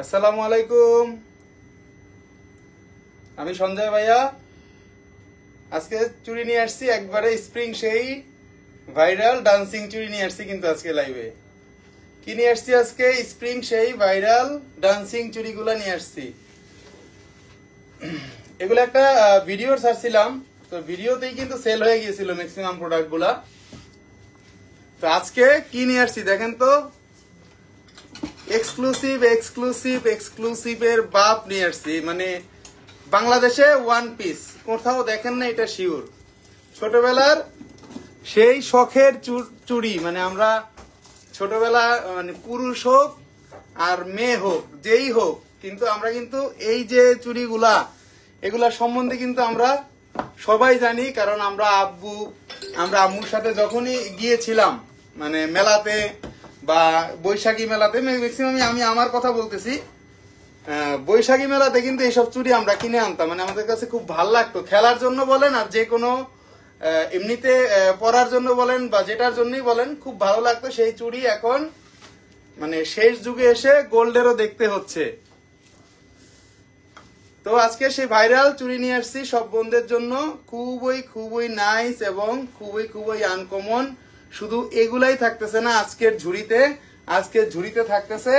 আসসালামু আলাইকুম। আমি সঞ্জয় ভাইয়া। আজকে চুড়ি নিয়ে আসছি, একবারে স্প্রিং সেই ভাইরাল ডান্সিং চুড়ি নিয়ে আসছি। কিন্তু আজকে লাইভে কি নিয়ে আসছি? আজকে স্প্রিং সেই ভাইরাল ডান্সিং চুড়িগুলা নিয়ে আসছি। এগুলো একটা ভিডিও ছাড়ছিলাম, তো ভিডিওতেই কিন্তু সেল হয়ে গিয়েছিল ম্যাক্সিমাম প্রোডাক্ট গুলা। তো আজকে কি নিয়ে আসছি দেখেন তো, এক্সক্লুসিভ এক্সক্লুসিভ এক্সক্লুসিভের বাপ নিয়ে আসছি। মানে বাংলাদেশে ওয়ান পিস কোথাও দেখেন না, এটা শিওর। ছোটবেলার সেই শখের চুড়ি, মানে আমরা ছোটবেলা, মানে পুরুষ হোক আর মেয়ে হোক, যেই হোক, কিন্তু আমরা কিন্তু এই যে চুড়িগুলা, এগুলা সম্বন্ধে কিন্তু আমরা সবাই জানি। কারণ আমরা আম্মুর সাথে যখনই গিয়েছিলাম, মানে মেলাতে বা বৈশাখী মেলাতে, ম্যাক্সিমাম আমি আমার কথা বলতেছি, বৈশাখী মেলাতে কিন্তু এইসব চুড়ি আমরা কিনে আনতাম। মানে আমাদের কাছে খুব ভালো লাগতো, খেলার জন্য বলেন আর যে কোনো এমনিতে পরার জন্য বলেন বা যেটার জন্যই বলেন, খুব ভালো লাগতো সেই চুড়ি। এখন মানে শেষ যুগে এসে গোল্ডেরও দেখতে হচ্ছে। তো আজকে সেই ভাইরাল চুড়ি নিয়ে আসছি সব বোনদের জন্য, খুবই খুবই নাইস এবং খুবই খুবই আনকমন। শুধু এগুলাই থাকতেছে না আজকের ঝুড়িতে, আজকের ঝুড়িতে থাকতেছে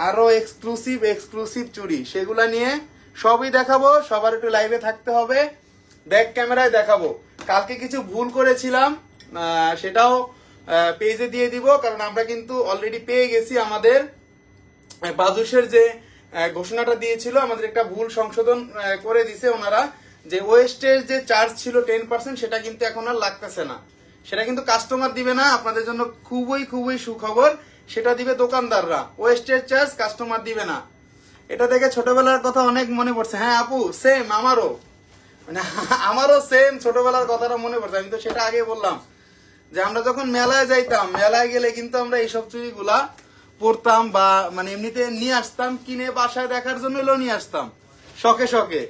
আরো এক্সক্লুসিভ এক্সক্লুসিভ চুড়ি। সেগুলা নিয়ে সবই দেখাবো। সবার একটু লাইভে থাকতে হবে, ব্যাক ক্যামেরায় দেখাবো। কালকে কিছু ভুল করেছিলাম, সেটাও পেজে দিয়ে দিব, কারণ আমরা কিন্তু অলরেডি পেয়ে গেছি। আমাদের বাদুশের যে ঘোষণাটা দিয়েছিল, আমাদের একটা ভুল সংশোধন করে দিছে ওনারা, যে ওয়েস্টের যে চার্জ ছিল 10%, সেটা কিন্তু এখন আর লাগতেছে না। সেটা কিন্তু কাস্টমার দিবে না, আপনাদের জন্য খুবই খুবই সুখবর। সেটা দিবে দোকানদাররা, ওয়েস্টের চার্জ কাস্টমার দিবে না। এটা দেখে ছোটবেলার কথা অনেক মনে পড়ছে। হ্যাঁ আপু, সেম আমারও, মানে আমারও সেম ছোটবেলার কথাটা মনে পড়ছে। আমি তো সেটা আগে বললাম যে আমরা যখন মেলায় যাইতাম, মেলায় গেলে কিন্তু আমরা এইসব চুড়িগুলা পরতাম, বা মানে এমনিতে নিয়ে আসতাম, কিনে বাসায় দেখার জন্য নিয়ে আসতাম শখে শখে।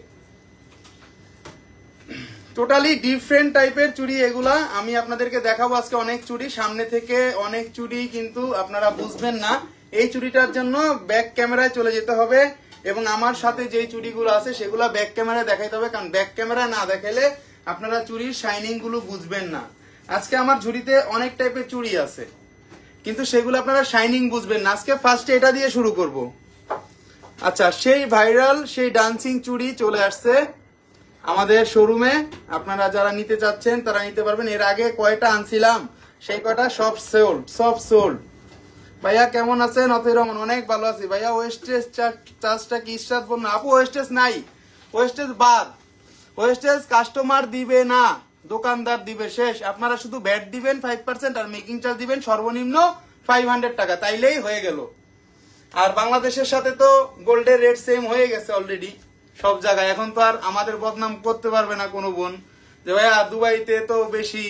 টোটালি ডিফারেন্ট টাইপের চুড়ি এগুলা। আমি আপনাদেরকে দেখাবো আজকে অনেক চুড়ি, সামনে থেকে অনেক চুড়ি কিন্তু আপনারা বুঝবেন না। এই চুড়িটার জন্য ব্যাক ক্যামেরায় চলে যেতে হবে, এবং আমার সাথে যেই চুড়িগুলো আছে সেগুলো ব্যাক ক্যামেরায় দেখাইতে হবে, কারণ ব্যাক ক্যামেরা না দেখাইলে আপনারা চুড়ির শাইনিং গুলো বুঝবেন না। আজকে আমার ঝুড়িতে অনেক টাইপের চুড়ি আছে, কিন্তু সেগুলো আপনারা শাইনিং বুঝবেন না। আজকে ফার্স্টে এটা দিয়ে শুরু করব। আচ্ছা, সেই ভাইরাল সেই ডান্সিং চুড়ি চলে আসছে আমাদের শোরুমে। আপনারা যারা নিতে চাচ্ছেন তারা নিতে পারবেন। এর আগে কয়টা আনছিলাম, সেই কয়টা সব সোল্ড। ভাইয়া কেমন আছেন? অথৈ রহমান, অনেক ভালো আছি ভাইয়া। ওয়েস্টেজ চার্জটা কি স্টার্ট বলুন? আপু ওয়েস্টেজ নাই, ওয়েস্টেজ বাদ। ওয়েস্টেজ কাস্টমার দিবে না, দোকানদার দিবে, শেষ। আপনারা শুধু ভ্যাট দিবেন 5% আর মেকিং চার্জ দিবেন সর্বনিম্ন 500 টাকা, তাইলেই হয়ে গেল। আর বাংলাদেশের সাথে তো গোল্ডের রেট সেম হয়ে গেছে অলরেডি সব জায়গায়। এখন তো আর আমাদের বদনাম করতে পারবে না কোনো বোন যে ভাইয়া দুবাইতে তো বেশি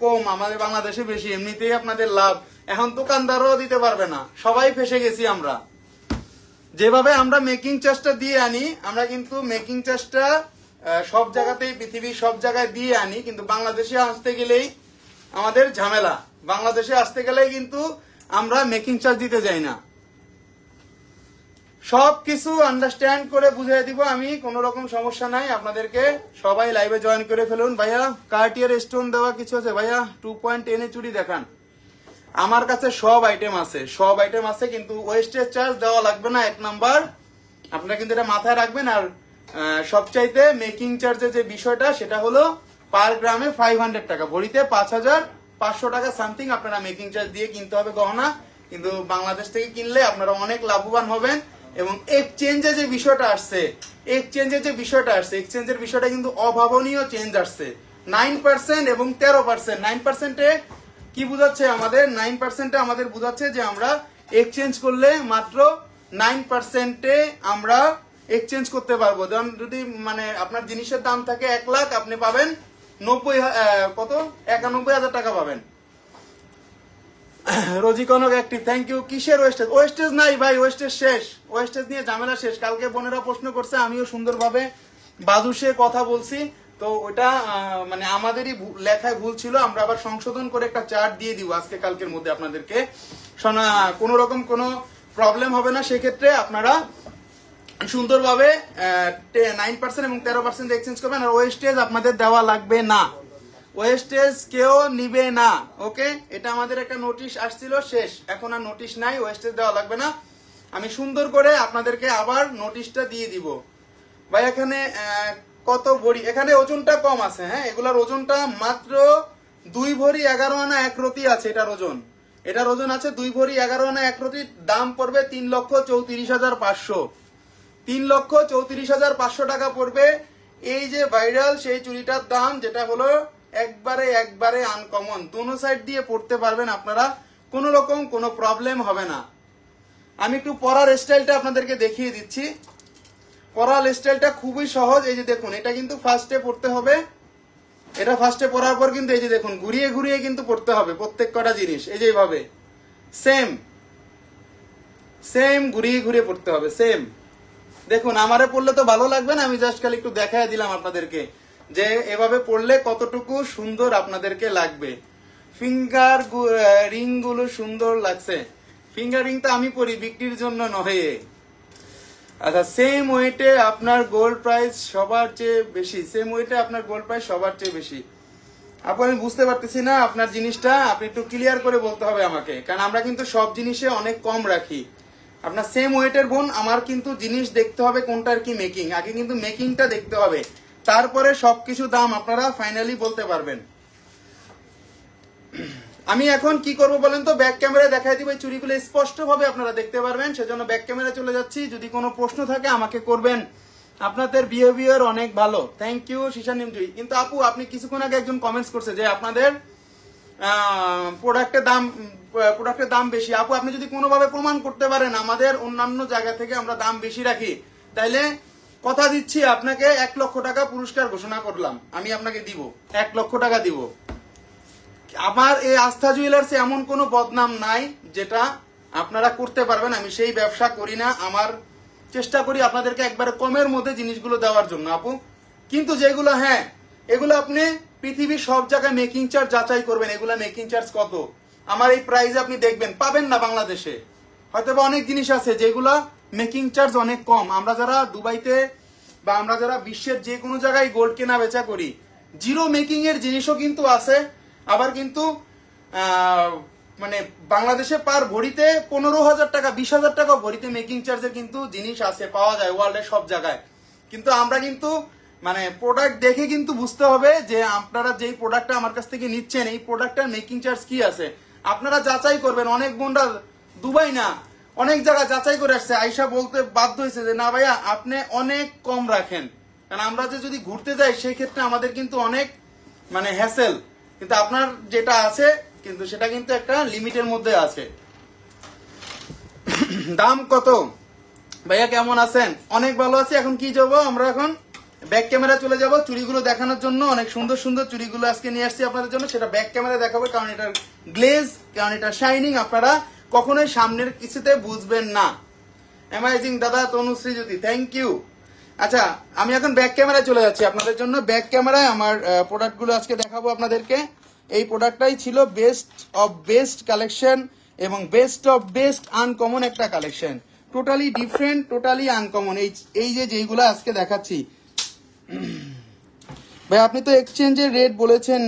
কম, আমাদের বাংলাদেশে বেশি, এমনিতেই আপনাদের লাভ। এখন দোকানদারও দিতে পারবে না, সবাই ফেসে গেছি আমরা। যেভাবে আমরা মেকিং চার্জটা দিয়ে আনি, আমরা কিন্তু মেকিং চার্জটা সব জায়গাতেই, পৃথিবীর সব জায়গায় দিয়ে আনি, কিন্তু বাংলাদেশে আসতে গেলেই আমাদের ঝামেলা। বাংলাদেশে আসতে গেলেই কিন্তু আমরা মেকিং চার্জ দিতে যাই না। সবকিছু আন্ডারস্ট্যান্ড করে বুঝিয়ে দিব আমি, কোন রকম সমস্যা নাই আপনাদেরকে। সবাই লাইভে জয়েন করে ফেলুন। ভাইয়া কার্টিয়ার স্টোন দেওয়া কিছু আছে ভাইয়া? 2.10 এ চুড়ি দেখান। আমার কাছে সব আইটেম আছে, সব আইটেম আছে, কিন্তু ওয়েস্টেজ চার্জ দেওয়া লাগবে না, এক নাম্বার। আপনারা কিন্তু এটা মাথায় রাখবেন। আর সবচাইতে মেকিং চার্জের যে বিষয়টা, সেটা হলো পার গ্রামে 500 টাকা, ভরিতে 5500 টাকা সামথিং আপনারা মেকিং চার্জ দিয়ে কিনতে হবে গহনা। কিন্তু বাংলাদেশ থেকে কিনলে আপনারা অনেক লাভবান হবেন। এবং এক্সচেঞ্জের যে বিষয়টা আসছে, এক্সচেঞ্জের বিষয়টা কিন্তু অভাবনীয় চেঞ্জ আসছে। 9% এবং 13%। 9%-এ কি বুঝাচ্ছে আমাদের? 9%-এ আমাদের বুঝাচ্ছে যে আমরা এক্সচেঞ্জ করলে মাত্র 9%-এ আমরা এক্সচেঞ্জ করতে পারবো। যেমন যদি মানে আপনার জিনিসের দাম থাকে 1 লাখ, আপনি পাবেন 91,000 টাকা পাবেন। রোজি কনক অ্যাক্টিভ, থ্যাংক ইউ। কিসের ওয়েস্টেজ? ওয়েস্টেজ নাই ভাই, ওয়েস্টেজ শেষ, ওয়েস্টেজ নিয়ে ঝামেলা শেষ। কালকে বোনেরা প্রশ্ন করছে, আমিও সুন্দরভাবে বাদুশে কথা বলছি, তো ওটা মানে আমাদেরই লেখায় ভুল ছিল। আমরা আবার সংশোধন করে একটা চার্ট দিয়ে দিব আজকে কালকের মধ্যে আপনাদেরকে। কোন রকম কোনো প্রবলেম হবে না। সেক্ষেত্রে আপনারা সুন্দরভাবে 9% এবং 13% এক্সচেঞ্জ করবেন। আর ওয়েস্টেজ আপনাদের দেওয়া লাগবে না, ওয়েস্টেজ কেউ নিবে না। ওকে, এটা আমাদের একটা নোটিশ আসছিল, শেষ, এখন আর নোটিশ নাই, ওয়েস্টেজ দেওয়া লাগবে না। আমি সুন্দর করে আপনাদেরকে আবার নোটিশটা দিয়ে দিব। ভাই এখানে কত ভরি, এখানে ওজনটা কম আছে, হ্যাঁ, এগুলার ওজনটা মাত্র 2 ভরি 11 আনা 1 রতি আছে। এটার ওজন আছে 2 ভরি 11 আনা 1 রতি। দাম পড়বে 3,34,500, 3,34,500 টাকা পড়বে। এই যে ভাইরাল সেই চুড়িটার দাম, যেটা হলো একবারে আনকমন, দোনো সাইড দিয়ে পড়তে পারবেন আপনারা, কোনো রকম কোনো প্রবলেম হবে না। আমি একটু পরার স্টাইলটা আপনাদেরকে দেখিয়ে দিচ্ছি। পরার স্টাইলটা খুবই সহজ। এই যে দেখুন, এটা কিন্তু ফার্স্টে পড়তে হবে, এটা ফার্স্টে পরার পর কিন্তু এই যে দেখুন ঘুরিয়ে ঘুরিয়ে কিন্তু পড়তে হবে প্রত্যেক কটা জিনিস। এই যে এইভাবে সেম ঘুরিয়ে ঘুরিয়ে পড়তে হবে, সেম। দেখুন আমারে পড়লে তো ভালো লাগবে না, আমি জাস্ট খালি একটু দেখায় দিলাম আপনাদেরকে যে এভাবে পড়লে কতটুকু সুন্দর আপনাদেরকে লাগবে। ফিঙ্গার রিং গুলো সুন্দর লাগছে। ফিঙ্গার রিংটা আমি পরি বিক্রির জন্য নয়। আচ্ছা, সেম ওয়েটে আপনার গোল্ড প্রাইস সবার চেয়ে বেশি, সেম ওয়েটে আপনার গোল্ড প্রাইস সবার চেয়ে বেশি। আপু আমি বুঝতে পারতেছি না আপনার জিনিসটা, আপনি একটু ক্লিয়ার করে বলতে হবে আমাকে, কারণ আমরা কিন্তু সব জিনিসে অনেক কম রাখি। আপনার সেম ওয়েটের বোন, আমার কিন্তু জিনিস দেখতে হবে কোনটার কি মেকিং, আগে কিন্তু মেকিংটা দেখতে হবে, তারপরে সবকিছু দাম আপনারা ফাইনালি বলতে পারবেন। আমি এখন কি করব বলেন তো, ব্যাক ক্যামেরায় দেখাই দিব, এই চুড়িগুলো স্পষ্ট ভাবে আপনারা দেখতে পারবেন, সেজন্য ব্যাক ক্যামেরায় চলে যাচ্ছি। যদি কোনো প্রশ্ন থাকে আমাকে করবেন। আপনাদের বিহেভিয়ার অনেক ভালো, থ্যাংক ইউ শিশানিমজুই। কিন্তু আপু আপনি কিছুক্ষণ আগে একজন কমেন্টস করছে যে আপনাদের প্রোডাক্টের দাম বেশি। আপু আপনি যদি কোনোভাবে প্রমাণ করতে পারেন আমাদের অন্যান্য জায়গা থেকে আমরা দাম বেশি রাখি, তাইলে কথা দিচ্ছি আপনাকে 1 লক্ষ টাকা পুরস্কার ঘোষণা করলাম, আমি আপনাকে দিব 1 লক্ষ টাকা দিব। আমার এই আস্থা জুয়েলার্সে এমন কোনো বদনাম নাই যেটা আপনারা করতে পারবেন, আমি সেই ব্যবসা করি না। আমার চেষ্টা করি আপনাদেরকে একবারে কমের মধ্যে জিনিসগুলো দেওয়ার জন্য আপু। কিন্তু যেগুলো, হ্যাঁ, এগুলো আপনি পৃথিবীর সব জায়গায় মেকিং চার্জ যাচাই করবেন, এগুলা মেকিং চার্জ কত, আমার এই প্রাইসে আপনি দেখবেন পাবেন না বাংলাদেশে। হয়তো বা অনেক জিনিস আছে যেগুলা মেকিং চার্জ অনেক কম। আমরা যারা দুবাইতে বা আমরা যারা বিশ্বের যে কোনো জায়গায় গোল্ড কেনা বেচা করি, জিরো মেকিং এর জিনিসও কিন্তু আছে। আবার কিন্তু মানে বাংলাদেশে পার ভরিতে 15,000 টাকা 20,000 টাকা ভরিতে মেকিং চার্জের কিন্তু জিনিস আছে, পাওয়া যায় ওয়ার্ল্ডের সব জায়গায়। কিন্তু আমরা কিন্তু মানে প্রোডাক্ট দেখে কিন্তু বুঝতে হবে যে আপনারা যেই প্রোডাক্টটা আমার কাছ থেকে নিচ্ছেন এই প্রোডাক্টটার মেকিং চার্জ কি আছে, আপনারা যাচাই করবেন। অনেক বোনরা দুবাই না অনেক জায়গায় যাচাই করে আসছে, আইসা বলতে বাধ্য হয়েছে যে না ভাইয়া আপনি অনেক কম রাখেন, কারণ আমরা যে যদি ঘুরতে যাই সেই ক্ষেত্রে আমাদের কিন্তু অনেক মানে হ্যাসেল। কিন্তু আপনার যেটা আছে কিন্তু সেটা কিন্তু একটা লিমিটের মধ্যে আছে। দাম কত ভাইয়া, কেমন আছেন? অনেক ভালো আছি। এখন কি যাবো আমরা, এখন ব্যাক ক্যামেরা চলে যাব চুড়িগুলো দেখানোর জন্য। অনেক সুন্দর সুন্দর চুড়িগুলো আজকে নিয়ে আসছি আপনাদের জন্য, সেটা ব্যাক ক্যামেরা দেখাবো, কারণ এটার গ্লেজ, কারণ এটা শাইনিং আপনারা কখনোই সামনের কিছুতে বুঝবেন না। অ্যামাইজিং দাদা তনুশ্রী জ্যোতি, থ্যাংক ইউ। আচ্ছা আমি এখন ব্যাক ক্যামেরায় চলে যাচ্ছি আপনাদের জন্য। ব্যাক ক্যামেরায় আমার প্রোডাক্টগুলো আজকে দেখাবো আপনাদেরকে। এই প্রোডাক্টটাই ছিল বেস্ট অফ বেস্ট কালেকশন এবং বেস্ট অফ বেস্ট আনকমন একটা collection, totally different, totally uncommon. এই যেইগুলো আজকে দেখাচ্ছি ভাই, আপনি তো এক্সচেঞ্জের রেট বলেছেন,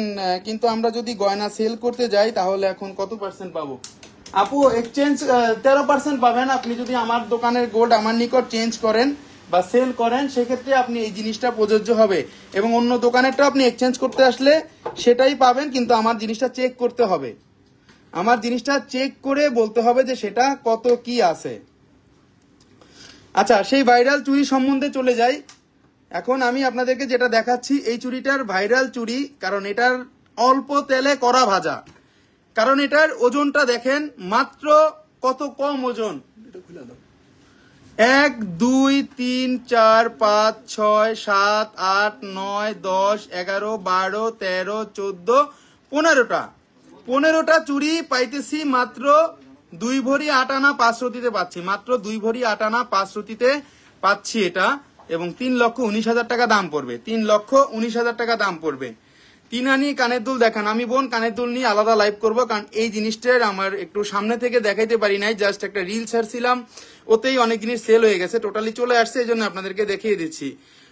কিন্তু আমরা যদি গয়না সেল করতে যাই তাহলে এখন কত পার্সেন্ট পাবো? আপু এক্সচেঞ্জ 13% পাবেন। আপনি যদি আমার দোকানের গোল্ড আমার নিকট চেঞ্জ করেন বা সেল করেন সেক্ষেত্রে আপনি এই জিনিসটা প্রযোজ্য হবে, এবং অন্য দোকানেরটা আপনি এক্সচেঞ্জ করতে আসলে সেটাই পাবেন, কিন্তু আমার জিনিসটা চেক করতে হবে, আমার জিনিসটা চেক করে বলতে হবে যে সেটা কত কি আছে। আচ্ছা সেই ভাইরাল চুড়ি সম্বন্ধে চলে যাই। এখন আমি আপনাদেরকে যেটা দেখাচ্ছি এই চুড়িটার ভাইরাল চুড়ি, কারণ এটার অল্প তেলে করা ভাজা, কারণ এটার ওজনটা দেখেন মাত্র কত কম ওজন। 1 2 3 4 5 6 7 8 9 10 11 12 13 14 15টা চুড়ি পাইতেছি মাত্র 2 ভরি 8 আনা 5 রতিতে পাচ্ছি, মাত্র 2 ভরি 8 আনা 5 রতিতে পাচ্ছি এটা, এবং 3,19,000 টাকা দাম পড়বে, 3,19,000 টাকা দাম পড়বে। তিন আনি কানের দুল দেখান। আমি বোন কানের দুল নিয়ে আলাদা লাইভ করব, কারণ এই জিনিসটার আমার একটু সামনে থেকে দেখাইতে পারি নাই, জাস্ট একটা রিল ছাড়ছিলাম, ওতেই অনেক জিনিস সেল হয়ে গেছে, টোটালি চলে আসছে, এই জন্য আপনাদেরকে দেখিয়ে দিচ্ছি।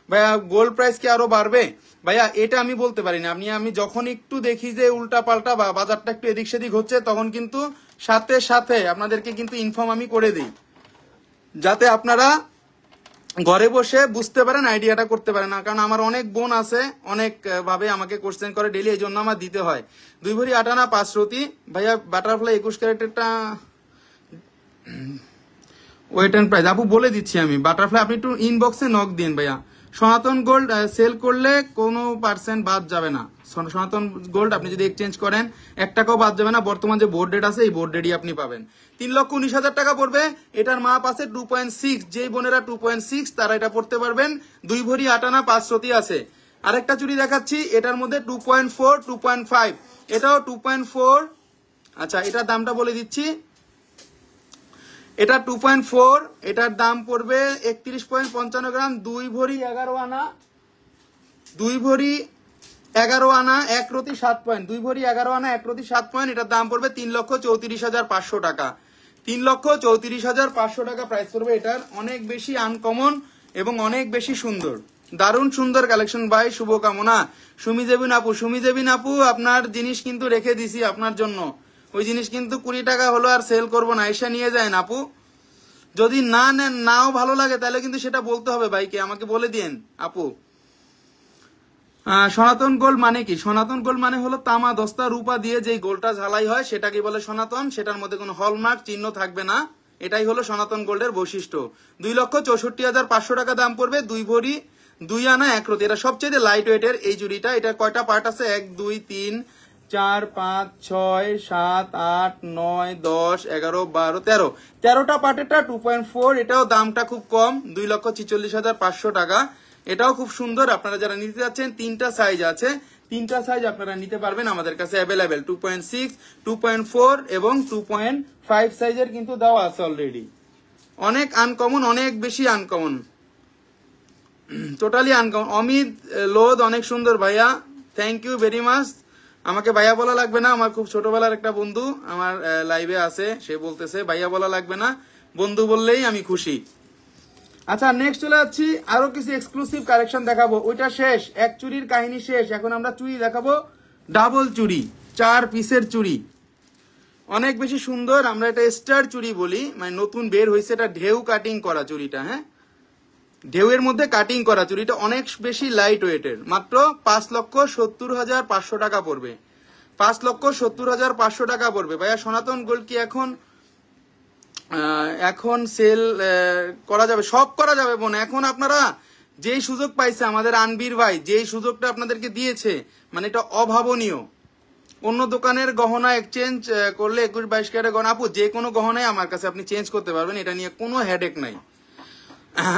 ভাইয়া গোল্ড প্রাইস কি আরো বাড়বে? ভাইয়া এটা আমি বলতে পারি না। আমি যখন একটু দেখি যে উল্টা পাল্টা বা বাজারটা একটু এদিক সেদিক হচ্ছে, তখন কিন্তু সাথে সাথে আপনাদেরকে কিন্তু ইনফর্ম আমি করে দিই, যাতে আপনারা ঘরে বসে বুঝতে পারেন, আইডিয়াটা করতে পারেন না। কারণ আমার অনেক বোন আছে, অনেক ভাবে আমাকে কোশ্চেন করে ডেলি, এই জন্য আমার দিতে হয়। 2 ভরি 8 আনা 5 রতি। ভাইয়া বাটারফ্লাই 21 ক্যারেটেরটা ওয়েট এন্ড প্রাইস আপু বলে দিচ্ছি আমি। বাটারফ্লাই আপনি একটু ইনবক্সে নক দিন ভাইয়া। সনাতন গোল্ড সেল করলে কোনো পার্সেন্ট বাদ যাবে না। সনাতন গোল্ড আপনি যদি এক্সচেঞ্জ করেন 1 টাকাও বাদ যাবে না। বর্তমান যে বোর্ড রেট আছে, এই বোর্ড রেটই আপনি পাবেন। 3,19,000 টাকা পড়বে। এটার মাপ আছে 2.6। যেই বোনেরা 2.6 তারা এটা পড়তে পারবেন। 2 ভরি 8 আনা 5 রতি আছে। আরেকটা চুড়ি দেখাচ্ছি, এটার মধ্যে 2.4, 2.5, এটাও 2.4। আচ্ছা, এটার দামটা বলে দিচ্ছি। এটা 2.4, এটার দাম পড়বে 31.55 গ্রাম। 2 ভরি 11 আনা, 2 ভরি 11 আনা 1 রতি 7 পয়েন্ট, 2 ভরি 11 আনা 1 রতি 7 পয়েন্ট। এটার দাম পড়বে 3,34,500 টাকা। 3,34,500 টাকা প্রাইস পড়বে এটার। অনেক বেশি আনকমন এবং অনেক বেশি সুন্দর, দারুণ সুন্দর কালেকশন ভাই, শুভকামনা। সুমি জেবিন আপু আপনার জিনিস কিন্তু রেখে দিছি আপনার জন্য। ওই জিনিস কিন্তু 20 টাকা হলো আর সেল করবো না, এসে নিয়ে যায় আপু। যদি না নেন, নাও ভালো লাগে, তাহলে কিন্তু সেটা বলতে হবে ভাইকে, আমাকে বলে দিন আপু। সনাতন গোল্ড মানে কি? সনাতন গোল্ড মানে হলো তামা দস্তা রূপা দিয়ে যেই গোল্ডটা ঝালাই হয়, সেটাকে বলে সনাতন। সেটার মধ্যে কোনো হলমার্ক চিহ্ন থাকবে না, এটাই হলো সনাতন গোল্ডের বৈশিষ্ট্য। 2,64,500 টাকা দাম পড়বে। 2 ভরি 2 আনা 1 রতি। এটা সবচেয়ে লাইট ওয়েটের এই চুড়িটা। এটা কয়টা পার্ট আছে? 1 2 3 4 5 6 7 8 9 10 11 12 13, 13টা পার্টেরটা 2.4। এটাও দামটা খুব কম, 2,46,500 টাকা। এটাও খুব সুন্দর। আপনারা যারা নিতে যাচ্ছেন, 3টা সাইজ আছে, 3টা সাইজ আপনারা নিতে পারবেন আমাদের কাছে অ্যাভেলেবেল। 2.6, 2.4 এবং 2.5 সাইজের কিন্তু দেওয়া আছে অলরেডি। অনেক আনকমন, অনেক বেশি uncommon, totally uncommon. Amit Lodh অনেক সুন্দর ভাইয়া, থ্যাংক ইউ ভেরি মাচ। আমাকে ভাইয়া বলা লাগবে না, আমার খুব ছোটবেলার একটা বন্ধু আমার লাইভে আছে, সে বলতেছে ভাইয়া বলা লাগবে না, বন্ধু বললেই আমি খুশি। আচ্ছা, নেক্সট চলে যাচ্ছি, আরো কিছু এক্সক্লুসিভ কালেকশন দেখাবো। ওইটা শেষ, এক চুরির কাহিনী শেষ। এখন আমরা চুড়ি দেখাবো, ডাবল চুড়ি, 4 পিসের চুড়ি, অনেক বেশি সুন্দর। আমরা এটা স্টার চুড়ি বলি, মানে নতুন বের হয়েছে, এটা ঢেউ কাটিং করা চুড়িটা। হ্যাঁ, ঢেউয়ের মধ্যে কাটিং করা চুড়িটা অনেক বেশি লাইট ওয়েটের। মাত্র 5,70,500 টাকা পড়বে। 5,70,500 টাকা পড়বে ভাইয়া। সনাতন গোল্ড কি এখন সেল করা যাবে? সব করা যাবে বোন। এখন আপনারা যেই সুযোগ পাইছে আমাদের আনবির ভাই, যেই সুযোগটা আপনাদেরকে দিয়েছে, মানে এটা অভাবনীয়। অন্য দোকানের গহনা এক্সচেঞ্জ করলে 21-22 ক্যারেটের গহনা আপু যে কোনো গহনায় আমার কাছে আপনি চেঞ্জ করতে পারবেন, এটা নিয়ে কোনো হেডেক নাই।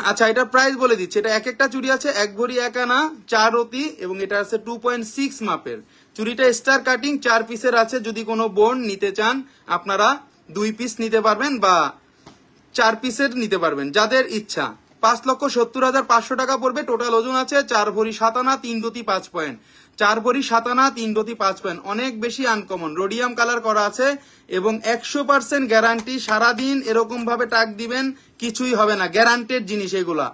আচ্ছা, এটা প্রাইস বলে দিচ্ছি। এটা এক একটা চুড়ি আছে 1 ভরি 1 আনা 4 রতি এবং এটা আছে 2.6 মাপের। চুড়িটা স্টার কাটিং 4 পিসের আছে। যদি কোনো বোন নিতে চান, আপনারা 2 পিস নিতে পারবেন বা 4 পিসের নিতে পারবেন, যাদের ইচ্ছা। 5,70,500 টাকা পড়বে। টোটাল ওজন আছে 4 ভরি 7 আনা 3 রতি 5 পয়েন্ট। 4 ভরি 7 আনা 3 রতি 5 পয়েন্ট। অনেক বেশি আনকমন, রোডিয়াম কালার করা আছে এবং 100% গ্যারান্টি। সারাদিন এরকম ভাবে টাক দিবেন, কিছুই হবে না, গ্যারান্টেড জিনিস এগুলা।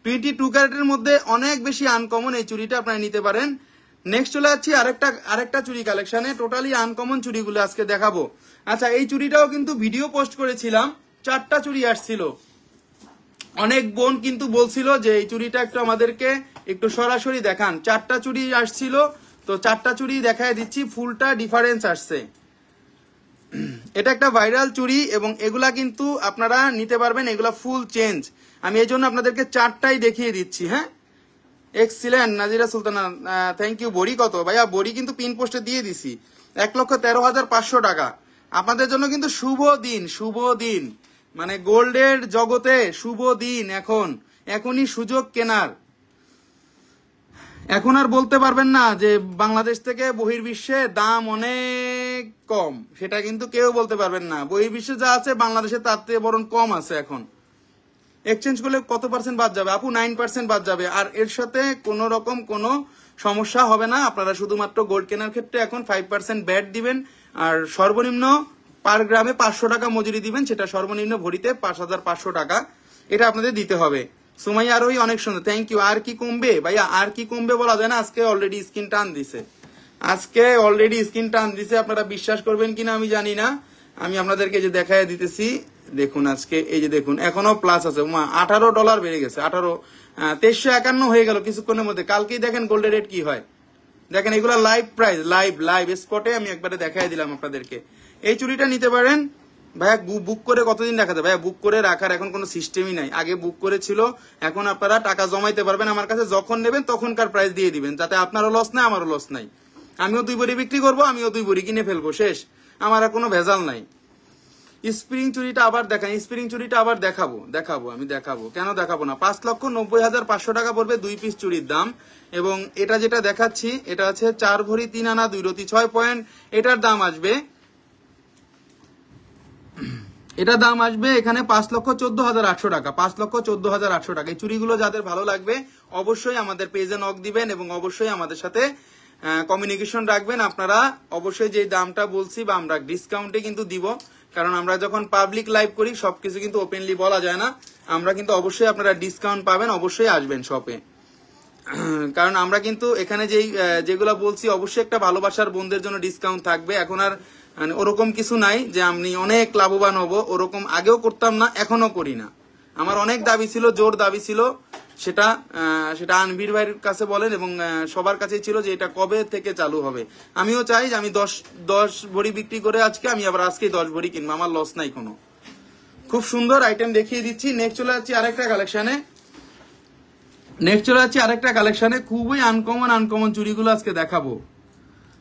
22 ক্যারেটের মধ্যে অনেক বেশি আনকমন এই চুড়িটা আপনারা নিতে পারেন। নেক্সট চলে যাচ্ছি আরেকটা চুড়ি কালেকশনে। টোটালি আনকমন চুড়িগুলো আজকে দেখাবো। আচ্ছা, এই চুড়িটাও কিন্তু ভিডিও পোস্ট করেছিলাম, 4টা চুড়ি আসছিল। অনেক বোন কিন্তু বলছিল যে এই চুড়িটা একটু আমাদেরকে একটু সরাসরি দেখান। 4টা চুড়ি আসছিল, তো 4টা চুড়ি দেখায় দিচ্ছি। ফুলটা ডিফারেন্স আসছে। এটা একটা ভাইরাল চুড়ি এবং এগুলা কিন্তু আপনারা নিতে পারবেন, এগুলা ফুল চেঞ্জ। আমি এই জন্য আপনাদেরকে 4টাই দেখিয়ে দিচ্ছি। হ্যাঁ, excellent Nazira Sultana, thank you. বড়ি কত ভাইয়া? বড়ি কিন্তু পিন পোস্টে দিয়ে দিছি, 1,13,500 টাকা। আপনাদের জন্য কিন্তু শুভ দিন, শুভ দিন, মানে গোল্ডের জগতে শুভ দিন। এখনই সুযোগ কেনার। এখন আর বলতে পারবেন না যে বাংলাদেশ থেকে বহির্বিশ্বে দাম অনেক কম, সেটা কিন্তু কেউ বলতে পারবেন না। বহির্বিশ্বে যা আছে বাংলাদেশে তার থেকে বরং কম আছে। এখন এক্সচেঞ্জ করলে কত পার্সেন্ট বাদ যাবে আপু? 9% বাদ যাবে। আর এর সাথে কোন রকম কোনো সমস্যা হবে না। আপনারা শুধুমাত্র গোল্ড কেনার ক্ষেত্রে এখন 5% ব্যাট দিবেন, আর সর্বনিম্ন পার গ্রামে 500 টাকা মজুরি দিবেন, সেটা সর্বনিম্ন ভরিতে 5,500 টাকা, এটা আপনাদের দিতে হবে। সুমাইয়া আরোহী অনেক সুন্দর, থ্যাংক ইউ। আর কি কমবে ভাইয়া? আর কি কমবে বলা যায় না, আজকে অলরেডি স্ক্রিন টান দিছে, আপনারা বিশ্বাস করবেন কিনা আমি জানি না। আমি আপনাদেরকে যে দেখায় দিতেছি, দেখুন আজকে এই যে দেখুন এখনো প্লাস আছে, $18 বেড়ে গেছে, 2351 হয়ে গেল কিছুক্ষণের মধ্যে। কালকেই দেখেন গোল্ডের রেট কি হয়, দেখেন এগুলা লাইভ প্রাইস, লাইভ স্পটে আমি একবারে দেখাই দিলাম আপনাদেরকে। এই চুড়িটা নিতে পারেন ভাইয়া। বুক করে কতদিন রাখাতে ভাইয়া? বুক করে রাখার এখন কোনো সিস্টেমই নাই, আগে বুক করেছিল, এখন আপনারা টাকা জমাইতে পারবেন আমার কাছে, যখন নেবেন তখনকার প্রাইস দিয়ে দিবেন, যাতে আপনারও লস নাই আমারও লস নাই। আমিও 2 ভরি বিক্রি করবো, আমিও 2 ভরি কিনে ফেলবো, শেষ, আমার আর কোনো ভেজাল নাই। স্প্রিং চুরিটা আবার দেখান, স্প্রিং চুরিটা আবার দেখাবো, আমি দেখাবো, কেন দেখাবো না। 5,90,500 টাকা পড়বে 2 পিস চুরির দাম। এবং এটা যেটা দেখাচ্ছি এটা আছে 4 ভরি 3 আনা 2 রতি 6 পয়েন্ট, এটার দাম আসবে এখানে 5,14,800 টাকা, 5,14,800 টাকা। এই চুরিগুলো যাদের ভালো লাগবে অবশ্যই আমাদের পেজে নক দিবেন এবং অবশ্যই আমাদের সাথে কমিউনিকেশন রাখবেন। আপনারা অবশ্যই যে দামটা বলছি বা আমরা ডিসকাউন্টে কিন্তু দিব, কারণ আমরা যখন পাবলিক লাইভ করি সবকিছু কিন্তু ওপেনলি বলা যায় না। আমরা কিন্তু অবশ্যই আপনারা ডিসকাউন্ট পাবেন, অবশ্যই আসবেন শপে, কারণ আমরা কিন্তু এখানে যেগুলো বলছি অবশ্যই একটা ভালোবাসার বন্ধুদের জন্য ডিসকাউন্ট থাকবে। এখন আর মানে ওরকম কিছু নাই যে আমি অনেক লাভবান হব, ওরকম আগেও করতাম না, এখনো করি না। আমার অনেক দাবি ছিল, জোর দাবি ছিল, সেটা আনভীর ভাইয়ের কাছে বলেন এবং সবার কাছেই ছিল যে এটা কবে থেকে চালু হবে। আমিও চাই যে আমি 10 ভরি বিক্রি করে আজকে আবার আজকেই 10 ভরি কিনবো, আমার লস নাই কোনো। খুব সুন্দর আইটেম দেখিয়ে দিচ্ছি। নেক্সট চলে যাচ্ছি আরেকটা কালেকশনে, খুবই আনকমন চুড়িগুলো আজকে দেখাবো।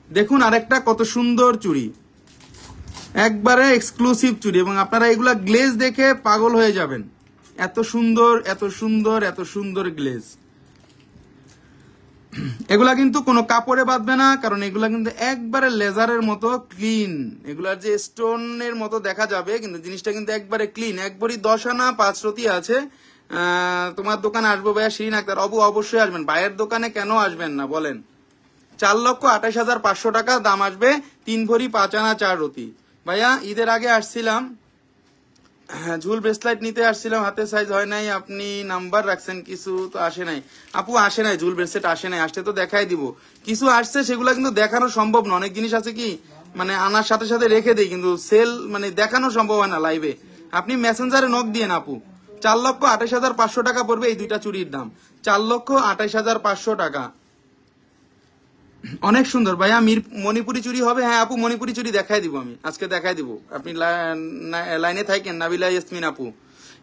দেখুন আরেকটা কত সুন্দর চুড়ি, একবারে এক্সক্লুসিভ চুড়ি, এবং আপনারা এগুলা গ্লেজ দেখে পাগল হয়ে যাবেন। এত সুন্দর গ্লেজ। এগুলা কিন্তু কোনো কাপড়ে বাঁধবে না, কারণ এগুলা কিন্তু একবারে লেজারের মতো ক্লিন, এগুলার যে স্টোনের মতো দেখা যাবে কিন্তু জিনিসটা কিন্তু একবারে ক্লিন। 1 ভরি 10 আনা 5 রতি আছে। তোমার দোকানে আসবো ভাইয়া শিরিন আক্তার? অবশ্যই আসবেন। ভাইয়ের দোকানে কেন আসবেন না বলেন? 4,28,500 টাকা দাম আসবে, 3 ভরি 5 আনা 4 রতি। ভাইয়া ঈদের আগে আসছিলাম, ঝুল ব্রেসলাইট নিতে আসছিলাম, হাতে সাইজ হয় নাই, আপনি নাম্বার রাখছেন, কিছু তো আসে নাই। আপু আসে নাই, ঝুল ব্রেসলেট আসে নাই, আসতে তো দেখাই দিব। কিছু আসছে সেগুলো কিন্তু দেখানো সম্ভব না, অনেক জিনিস আছে কি মানে আনার সাথে সাথে রেখে দেই, কিন্তু সেল মানে দেখানো সম্ভব হয় না লাইভে। আপনি মেসেঞ্জারে নক দিয়ে আপু। 4,28,500 টাকা পড়বে এই দুইটা চুরির দাম, 4,28,500 টাকা। অনেক সুন্দর ভাইয়া। মণিপুরি চুরি হবে? হ্যাঁ আপু, মণিপুরি চুরি দেখাই দিব, আমি আজকে দেখাই দিব, আপনি লাইনে থাকেন। নাবিলা ইয়াসমিন আপু,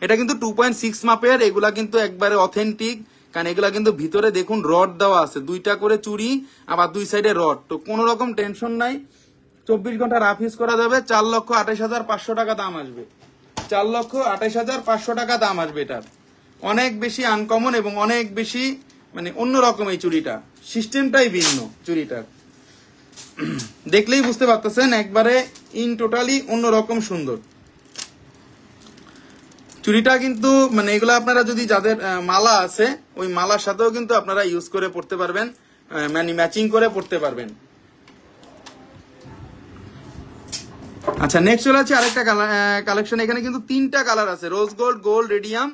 এটা কিন্তু 2.6 মাপের, এগুলা কিন্তু একবারে অথেন্টিক, কারণ এগুলা কিন্তু ভিতরে দেখুন রড দেওয়া আছে, 2টা করে চুরি, আবার 2 সাইডে রড, তো কোনো রকম টেনশন নাই, 24 ঘন্টা রাফ ইউজ করা যাবে। 4,28,500 টাকা দাম আসবে, 4,28,500 টাকা দাম আসবে। এটার অনেক বেশি আনকমন এবং অনেক বেশি মানে অন্যরকম, এই চুরিটা সিস্টেমটাই ভিন্ন, চুরিটার দেখলেই বুঝতে পারতেছেন, একবারে ইন টোটালি অন্যরকম সুন্দর চুরিটা। কিন্তু মানে এগুলো আপনারা যদি যাদের মালা আছে ওই মালার সাথেও কিন্তু আপনারা ইউজ করে পড়তে পারবেন, মানে ম্যাচিং করে পড়তে পারবেন। আচ্ছা নেক্সট চলে আছে আরেকটা কালেকশন, এখানে কিন্তু 3টা কালার আছে, রোজ গোল্ড, গোল্ড, রেডিয়াম।